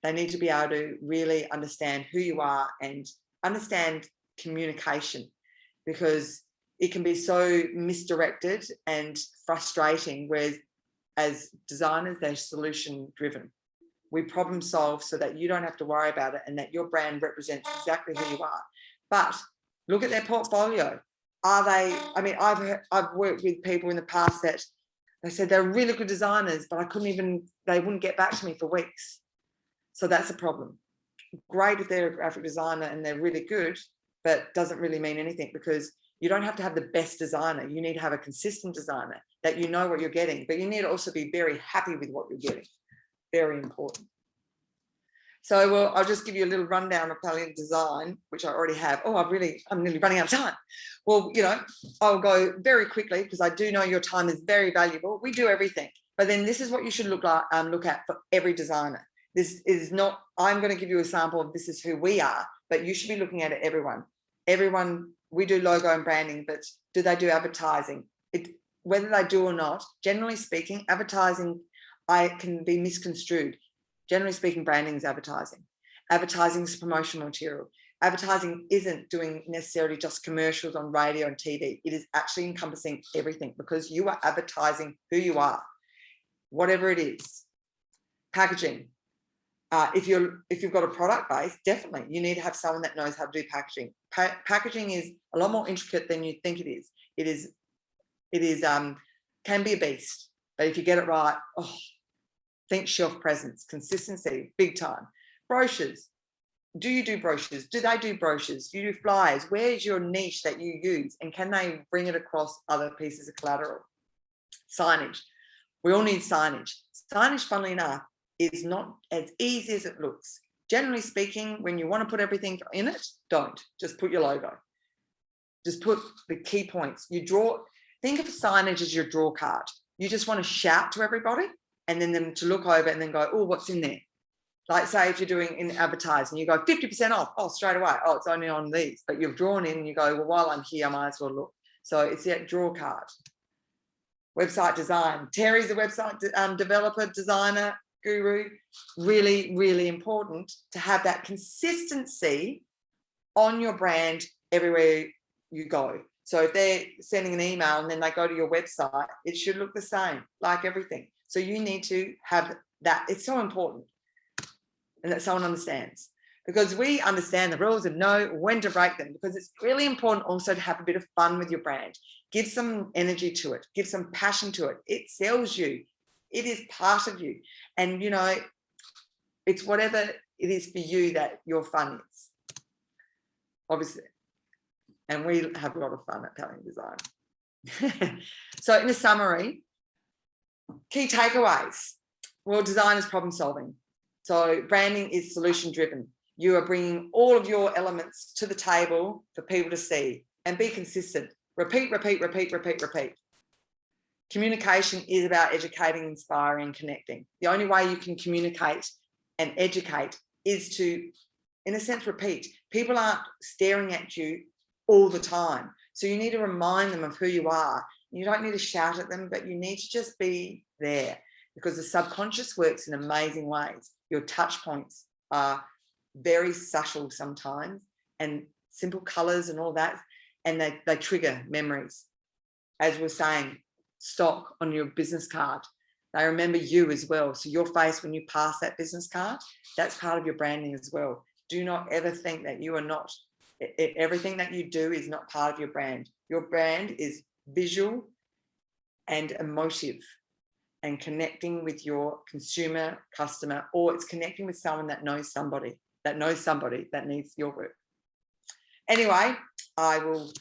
They need to be able to really understand who you are and understand communication, because it can be so misdirected and frustrating, whereas as designers, they're solution driven. We problem solve so that you don't have to worry about it and that your brand represents exactly who you are. But look at their portfolio. Are they, I mean, I've worked with people in the past that they said they're really good designers, but they wouldn't get back to me for weeks. So that's a problem. Great if they're a graphic designer and they're really good, but doesn't really mean anything, because you don't have to have the best designer. You need to have a consistent designer that you know what you're getting, but you need to also be very happy with what you're getting. Very important. So I'll just give you a little rundown of Paliant Design, which I already have. Oh, I'm nearly running out of time. Well, you know, I'll go very quickly because I do know your time is very valuable. We do everything, but then this is what you should look at for every designer. This is not, I'm going to give you a sample of this is who we are, but you should be looking at it, everyone. We do logo and branding, but do they do advertising? Whether they do or not, generally speaking, advertising can be misconstrued. Generally speaking, branding is advertising. Advertising is promotional material. Advertising isn't doing necessarily just commercials on radio and TV. It is actually encompassing everything, because you are advertising who you are, whatever it is. Packaging. If you've got a product base, definitely you need to have someone that knows how to do packaging. Packaging is a lot more intricate than you think it is. It is can be a beast, but if you get it right, think shelf presence, consistency, big time. Brochures. Do you do brochures? Do they do brochures? Do you do flyers? Where's your niche that you use? And can they bring it across other pieces of collateral? Signage. We all need signage. Signage, funnily enough, is not as easy as it looks. Generally speaking, when you want to put everything in it, don't. Just put your logo. Just put the key points. Think of signage as your draw card. You just want to shout to everybody and then them to look over and then go, oh, what's in there? Like say if you're doing in advertising, you go 50% off, straight away. Oh, it's only on these. But you've drawn in and you go, well, while I'm here, I might as well look. So it's that draw card. Website design. Terry's a website developer, designer, guru. Really, really important to have that consistency on your brand everywhere you go. So if they're sending an email and then they go to your website, it should look the same, like everything. So you need to have that. It's so important. And that someone understands, because we understand the rules and know when to break them, because it's really important also to have a bit of fun with your brand. Give some energy to it, give some passion to it. It sells you. It is part of you. And, you know, it's whatever it is for you that your fun is, obviously. And we have a lot of fun at Paliant Design. So in a summary, key takeaways. Well, design is problem solving. So branding is solution driven. You are bringing all of your elements to the table for people to see, and be consistent. Repeat, repeat, repeat, repeat, repeat. Communication is about educating, inspiring, connecting. The only way you can communicate and educate is to, in a sense, repeat. People aren't staring at you all the time. So you need to remind them of who you are. You don't need to shout at them, but you need to just be there. because the subconscious works in amazing ways. Your touch points are very subtle sometimes, and simple colors and all that, and they trigger memories. As we're saying, stock on your business card, they remember you as well. So your face, when you pass that business card, that's part of your branding as well. Do not ever think that you are not, everything that you do is not part of your brand. Your brand is visual and emotive, and connecting with your consumer, customer, or it's connecting with someone that knows somebody that needs your work. Anyway, I will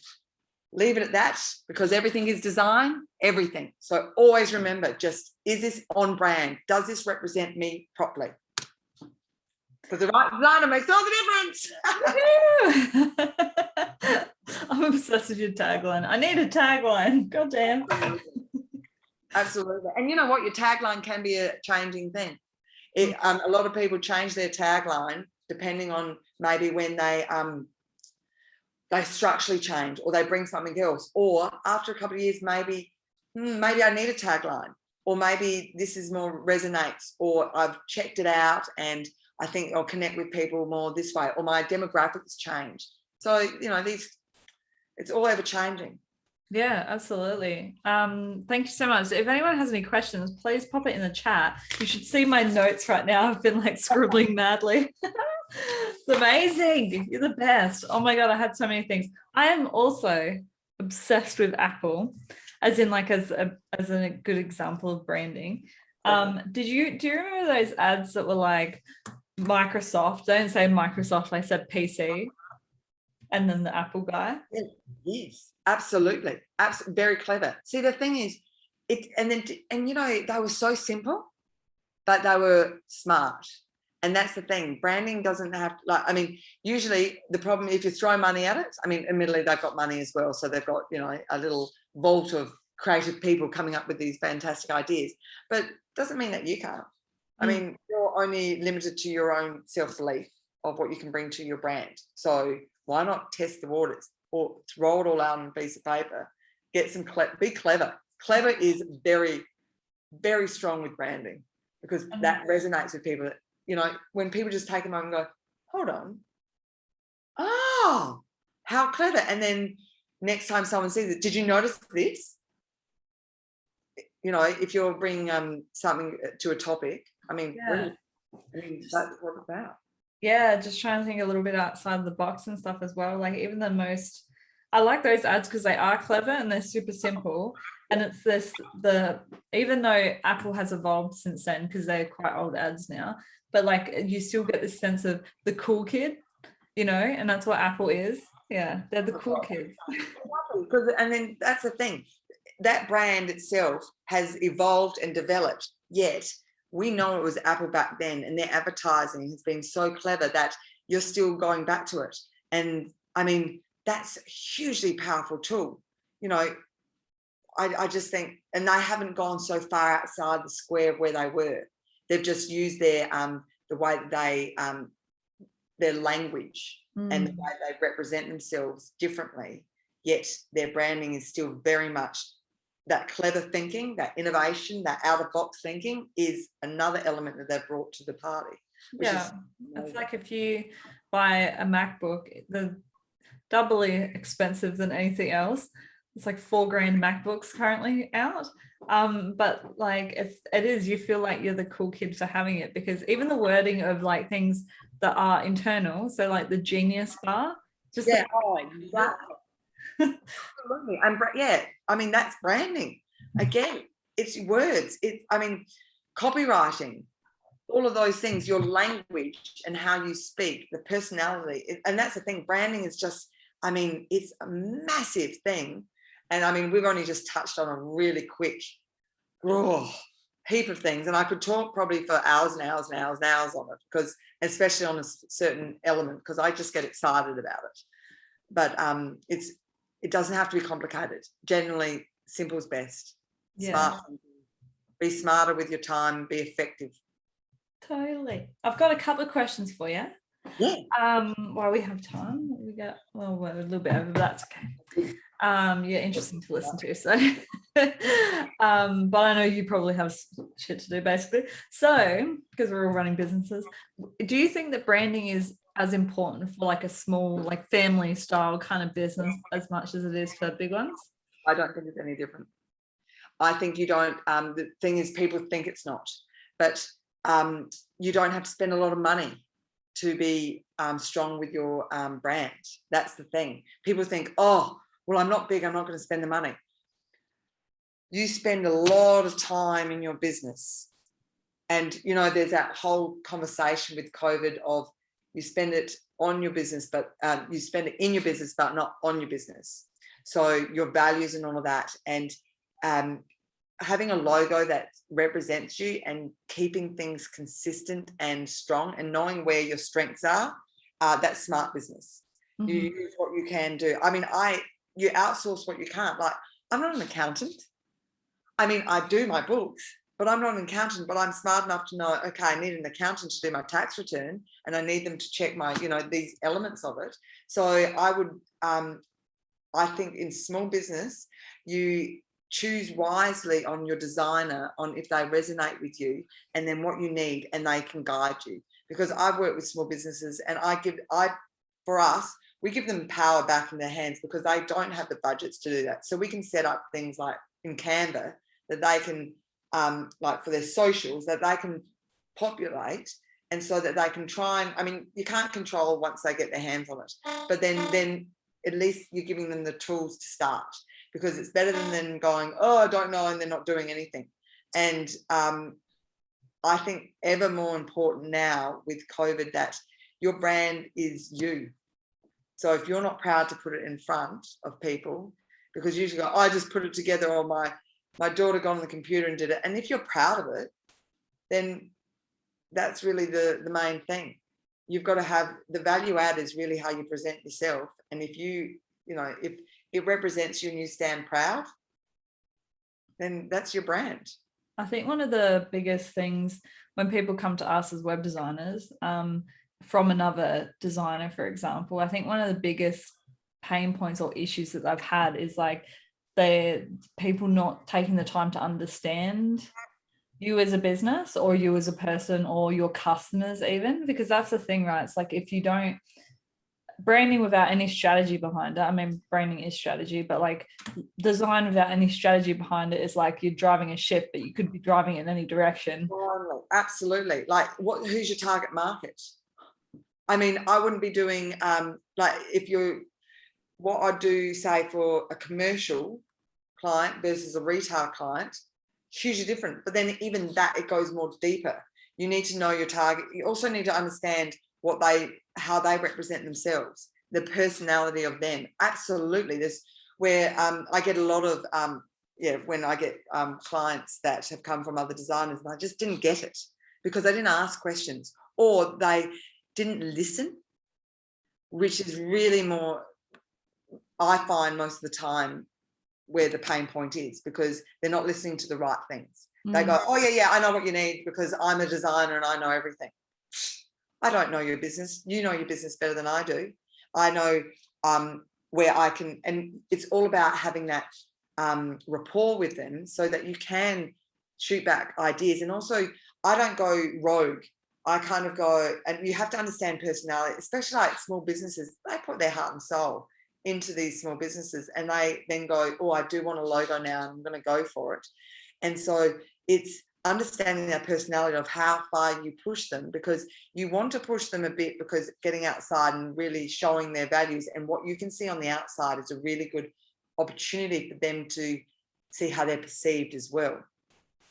leave it at that, because everything is design, everything. So always remember, just, is this on brand? Does this represent me properly? Because the right designer makes all the difference. I'm obsessed with your tagline. I need a tagline. God damn. Absolutely. And you know what? Your tagline can be a changing thing. A lot of people change their tagline depending on maybe when they structurally change, or they bring something else, or after a couple of years, maybe I need a tagline, or maybe this is more resonates, or I've checked it out and I think I'll connect with people more this way, or my demographics change. So, you know, it's all ever changing. Yeah, absolutely. Thank you so much. If anyone has any questions, please pop it in the chat. You should see my notes right now. I've been like scribbling madly. It's amazing. You're the best. Oh my God, I had so many things. I am also obsessed with Apple, as in like as a good example of branding. Do you remember those ads that were like Microsoft? Don't say Microsoft, I said PC. And then the Apple guy. Yes, absolutely. Very clever. See, the thing is, and you know, they were so simple, but they were smart. And that's the thing. Branding doesn't have, like, I mean, usually the problem, if you throw money at it, I mean, admittedly, they've got money as well. So they've got, you know, a little vault of creative people coming up with these fantastic ideas, but doesn't mean that you can't. I mean, you're only limited to your own self-belief of what you can bring to your brand. So why not test the waters, or roll it all out on a piece of paper, get some, be clever. Clever is very, very strong with branding, because that resonates with people. You know, when people just take a moment and go, hold on, oh, how clever. And then next time someone sees it, did you notice this? You know, if you're bringing something to a topic, I mean, Yeah. that's what it's about. Yeah, just trying to think a little bit outside the box and stuff as well. Like even I like those ads because they are clever and they're super simple. And it's even though Apple has evolved since then, because they're quite old ads now, but like you still get this sense of the cool kid, you know, and that's what Apple is. Yeah, they're the cool kids. And then that's the thing, that brand itself has evolved and developed, yet we know it was Apple back then, and their advertising has been so clever that you're still going back to it. And I mean, that's a hugely powerful tool. You know, I just think, and they haven't gone so far outside the square of where they were. They've just used their the way that they their language and the way they represent themselves differently, yet their branding is still very much that clever thinking, that innovation, that out-of-box thinking is another element that they've brought to the party. Yeah, it's like if you buy a MacBook, they're doubly expensive than anything else. It's like $4,000 MacBooks currently out. But like it is, you feel like you're the cool kid for having it, because even the wording of like things that are internal, so like the Genius bar, just yeah, exactly. Absolutely. And yeah, I mean, that's branding. Again, it's words. I mean, copywriting, all of those things, your language and how you speak, the personality. And that's the thing. Branding is just, I mean, it's a massive thing. And I mean, we've only just touched on a really quick heap of things. And I could talk probably for hours and hours and hours and hours on it, because especially on a certain element, because I just get excited about it. But it doesn't have to be complicated. Generally, simple is best. Yeah. Smart. Be smarter with your time, be effective. Totally. I've got a couple of questions for you. Yeah. While we have time, we got, well, we're a little bit over, but that's okay. Yeah, interesting to listen to. So But I know you probably have shit to do basically. So, because we're all running businesses, do you think that branding is as important for like a small, like family style kind of business as much as it is for big ones? I don't think it's any different. I think you don't, the thing is people think it's not, but you don't have to spend a lot of money to be strong with your brand. That's the thing. People think, oh, well, I'm not big, I'm not going to spend the money. You spend a lot of time in your business. And, you know, there's that whole conversation with COVID of you spend it on your business, but you spend it in your business, but not on your business. So your values and all of that. And having a logo that represents you and keeping things consistent and strong and knowing where your strengths are, that's smart business. Mm-hmm. You use what you can do. I mean, you outsource what you can't. Like, I'm not an accountant. I mean, I do my books, but I'm not an accountant, but I'm smart enough to know, okay, I need an accountant to do my tax return and I need them to check my, you know, these elements of it. So I would, I think in small business, you choose wisely on your designer, on if they resonate with you and then what you need, and they can guide you. Because I've worked with small businesses and for us, we give them power back in their hands because they don't have the budgets to do that. So we can set up things like in Canva that they can, like for their socials, that they can populate, and so that they can try and, I mean, you can't control once they get their hands on it, but then at least you're giving them the tools to start, because it's better than them going, oh, I don't know, and they're not doing anything. And I think ever more important now with COVID that your brand is you. So if you're not proud to put it in front of people, because usually go, I just put it together, or my daughter got on the computer and did it. And if you're proud of it, then that's really the main thing. You've got to have the value add is really how you present yourself. And if you know, if it represents you and you stand proud, then that's your brand. I think one of the biggest things when people come to us as web designers from another designer, for example, I think one of the biggest pain points or issues that they've had is like people not taking the time to understand you as a business or you as a person or your customers even, because that's the thing, right? It's like if you don't branding without any strategy behind it, I mean, branding is strategy, but like design without any strategy behind it is like you're driving a ship, but you could be driving it in any direction. Absolutely. Like who's your target market? I mean, I wouldn't be doing like what I do say for a commercial client versus a retail client, hugely different. But then even that, it goes more deeper. You need to know your target. You also need to understand how they represent themselves, the personality of them. Absolutely. There's where I get a lot of when I get clients that have come from other designers and I just didn't get it because they didn't ask questions or they didn't listen, which is really more, I find most of the time where the pain point is, because they're not listening to the right things. They go, oh yeah, I know what you need because I'm a designer and I know everything. I don't know your business. You know your business better than I do. I know where I can, and it's all about having that rapport with them so that you can shoot back ideas. And also, I don't go rogue. I kind of go, and you have to understand personality, especially like small businesses. They put their heart and soul into these small businesses and they then go, oh, I do want a logo now and I'm going to go for it. And so it's understanding their personality of how far you push them, because you want to push them a bit, because getting outside and really showing their values and what you can see on the outside is a really good opportunity for them to see how they're perceived as well,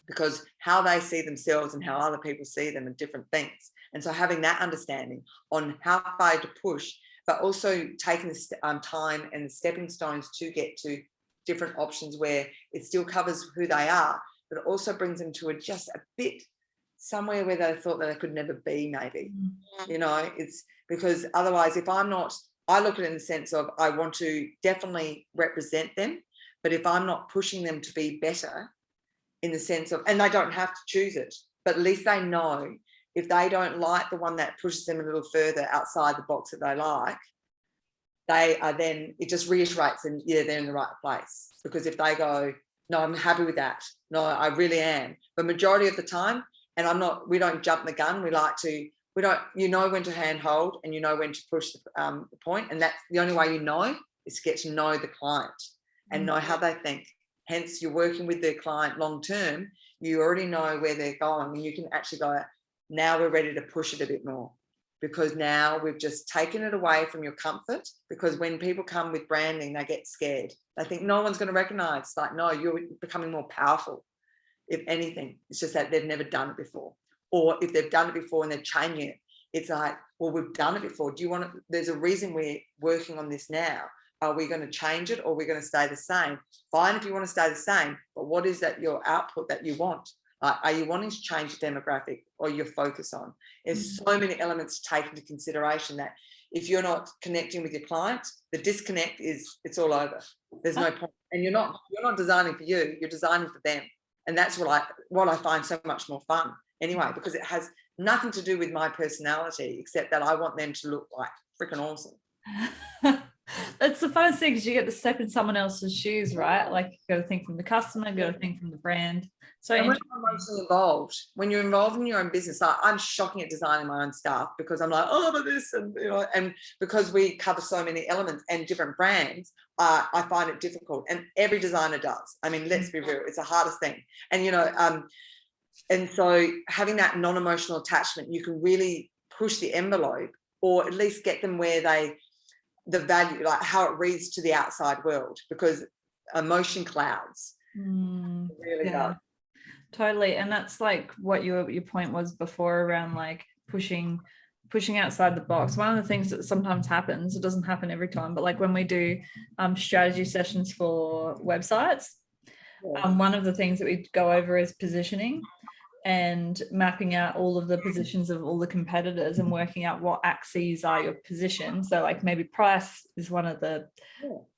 because how they see themselves and how other people see them are different things. And so having that understanding on how far to push, but also taking the time and the stepping stones to get to different options where it still covers who they are, but it also brings them to just a bit somewhere where they thought that they could never be, maybe. You know, it's because otherwise, if I'm not, I look at it in the sense of I want to definitely represent them, but if I'm not pushing them to be better in the sense of, and they don't have to choose it, but at least they know if they don't like the one that pushes them a little further outside the box that they like, they are then, it just reiterates and yeah, they're in the right place. Because if they go, no, I'm happy with that. No, I really am. But majority of the time, and we don't jump the gun. You know when to handhold and you know when to push the point. And that's the only way you know is to get to know the client and know how they think. Hence, you're working with their client long term. You already know where they're going, and you can actually go, now we're ready to push it a bit more, because now we've just taken it away from your comfort. Because when people come with branding, they get scared. They think no one's going to recognize. Like, no, you're becoming more powerful. If anything, it's just that they've never done it before. Or if they've done it before and they're changing it, it's like, well, we've done it before. Do you want to, there's a reason we're working on this now. Are we going to change it, or are we going to stay the same? Fine if you want to stay the same, but what is that your output that you want? Are you wanting to change the demographic, or your focus on? There's so many elements to take into consideration that if you're not connecting with your client, the disconnect it's all over. There's no point. And you're not designing for you, you're designing for them. And that's what I find so much more fun anyway, because it has nothing to do with my personality, except that I want them to look like freaking awesome. That's the funnest thing, because you get to step in someone else's shoes, right? Like, you got to think from the customer, you got to think from the brand. So and when you're emotionally involved, when you're involved in your own business, I'm shocking at designing my own stuff, because I'm like, oh, but this, and and because we cover so many elements and different brands, I find it difficult, and every designer does. I mean, let's be real, it's the hardest thing. And and so having that non-emotional attachment, you can really push the envelope, or at least get them where the value, like how it reads to the outside world, because emotion clouds. Really does. Totally. And that's like what your point was before around like pushing outside the box. One of the things that sometimes happens, it doesn't happen every time, but like when we do strategy sessions for websites, one of the things that we go over is positioning, and mapping out all of the positions of all the competitors and working out what axes are your position. So like maybe price is one of the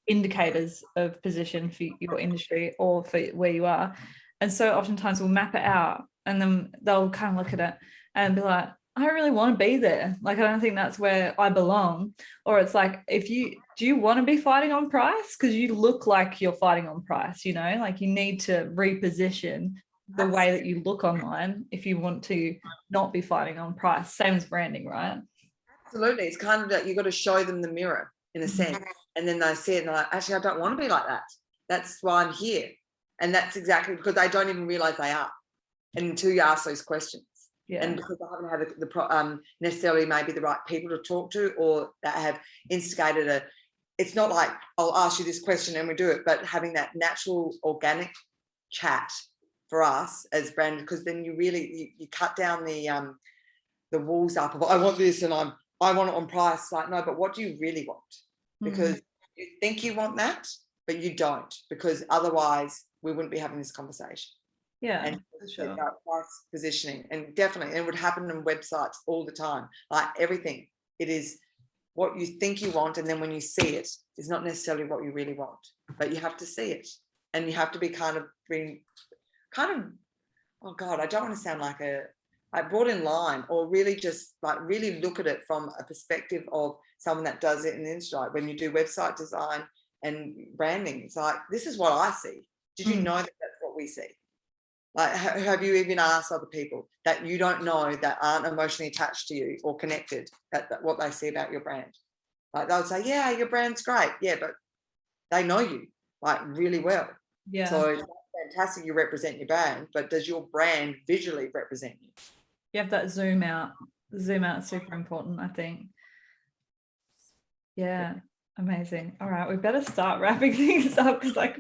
indicators of position for your industry or for where you are. And so oftentimes we'll map it out, and then they'll kind of look at it and be like, I don't really want to be there. Like, I don't think that's where I belong. Or it's like, do you want to be fighting on price? Because you look like you're fighting on price, like you need to reposition the way that you look online if you want to not be fighting on price. Same as branding, right? Absolutely. It's kind of that you've got to show them the mirror in a sense, and then they see it and they're like, actually, I don't want to be like that. That's why I'm here. And that's exactly because they don't even realize they are, and until you ask those questions. And because I haven't had the necessarily maybe the right people to talk to, or that have instigated it's not like I'll ask you this question and we do it, but having that natural organic chat for us as brand, because then you really you cut down the walls up of, I want this and I want it on price. Like, no, but what do you really want? Because you think you want that, but you don't, because otherwise we wouldn't be having this conversation. And sure. Price positioning, and definitely, and it would happen on websites all the time. Like everything, it is what you think you want, and then when you see it, it's not necessarily what you really want. But you have to see it, and you have to be oh God, I don't want to sound like brought in line, or really just like really look at it from a perspective of someone that does it in the industry. Like when you do website design and branding, it's like, this is what I see. Did you know that that's what we see? Like, have you even asked other people that you don't know, that aren't emotionally attached to you or connected, that what they see about your brand? Like, they'll say, yeah, your brand's great. Yeah, but they know you like really well. Yeah. So it's fantastic you represent your brand, but does your brand visually represent you? You have that zoom out. Zoom out is super important, I think. Yeah. Amazing. All right, we better start wrapping things up, because I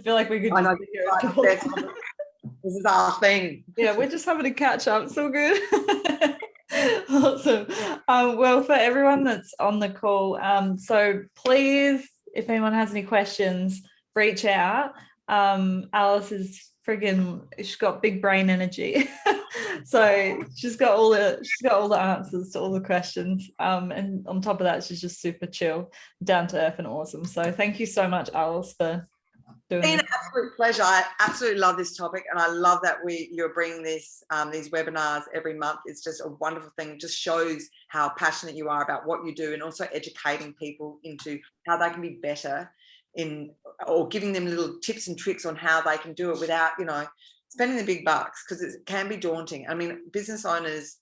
feel like we could just this is our thing. Yeah, we're just having a catch up. It's all good. Awesome. Well, for everyone that's on the call, so please, if anyone has any questions, reach out. Alice is she's got big brain energy. So she's got all the answers to all the questions. And on top of that, she's just super chill, down to earth, and awesome. So thank you so much, Alice, for doing this. It's been an absolute pleasure. I absolutely love this topic, and I love that you're bringing these webinars every month. It's just a wonderful thing. It just shows how passionate you are about what you do, and also educating people into how they can be better in or giving them little tips and tricks on how they can do it without, you know, spending the big bucks, because it can be daunting. I mean, business owners,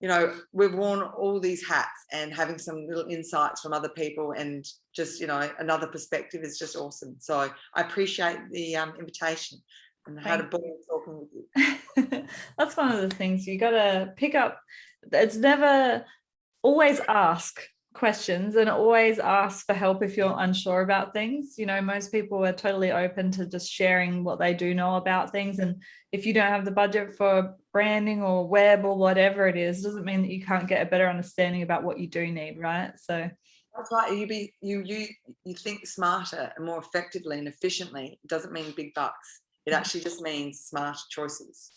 you know, we've worn all these hats, and having some little insights from other people and just, you know, another perspective is just awesome. So I appreciate the invitation, and I had a ball talking with you. That's one of the things you got to pick up. It's never, always ask questions and always ask for help if you're unsure about things. You know, most people are totally open to just sharing what they do know about things. And if you don't have the budget for branding or web or whatever it is, doesn't mean that you can't get a better understanding about what you do need, right? So that's right. You think smarter and more effectively and efficiently. It doesn't mean big bucks. It actually just means smart choices.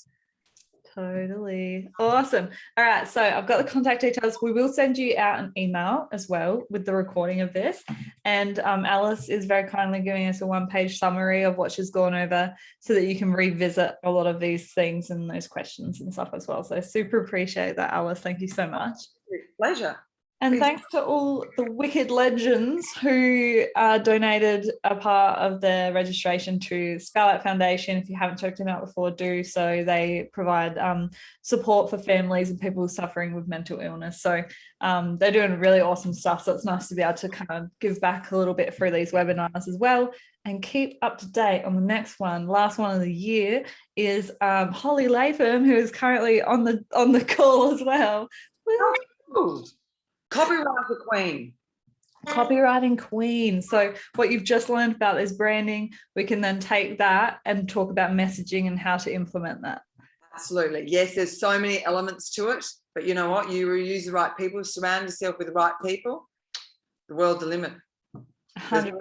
Totally awesome. All right, so I've got the contact details. We will send you out an email as well with the recording of this, and Alice is very kindly giving us a one-page summary of what she's gone over so that you can revisit a lot of these things and those questions and stuff as well. So super appreciate that, Alice. Thank you so much. Pleasure. And thanks to all the wicked legends who donated a part of the registration to Scarlet Foundation. If you haven't checked them out before, do so. They provide support for families and people suffering with mental illness. So they're doing really awesome stuff. So it's nice to be able to kind of give back a little bit through these webinars as well, and keep up to date on the next one. Last one of the year is Holly Latham, who is currently on the call as well. Ooh. Copywriter queen. Copywriting queen. So what you've just learned about is branding. We can then take that and talk about messaging and how to implement that. Absolutely. Yes, there's so many elements to it, but you know what? You use the right people, surround yourself with the right people. The world's the limit. 100%.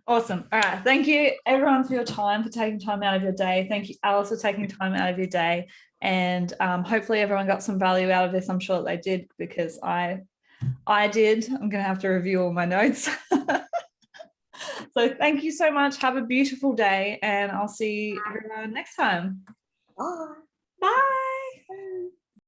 Awesome. All right. Thank you, everyone, for your time, for taking time out of your day. Thank you, Alice, for taking time out of your day. And hopefully everyone got some value out of this. I'm sure that they did, because I did. I'm going to have to review all my notes. So thank you so much. Have a beautiful day, and I'll see everyone next time. Bye. Bye.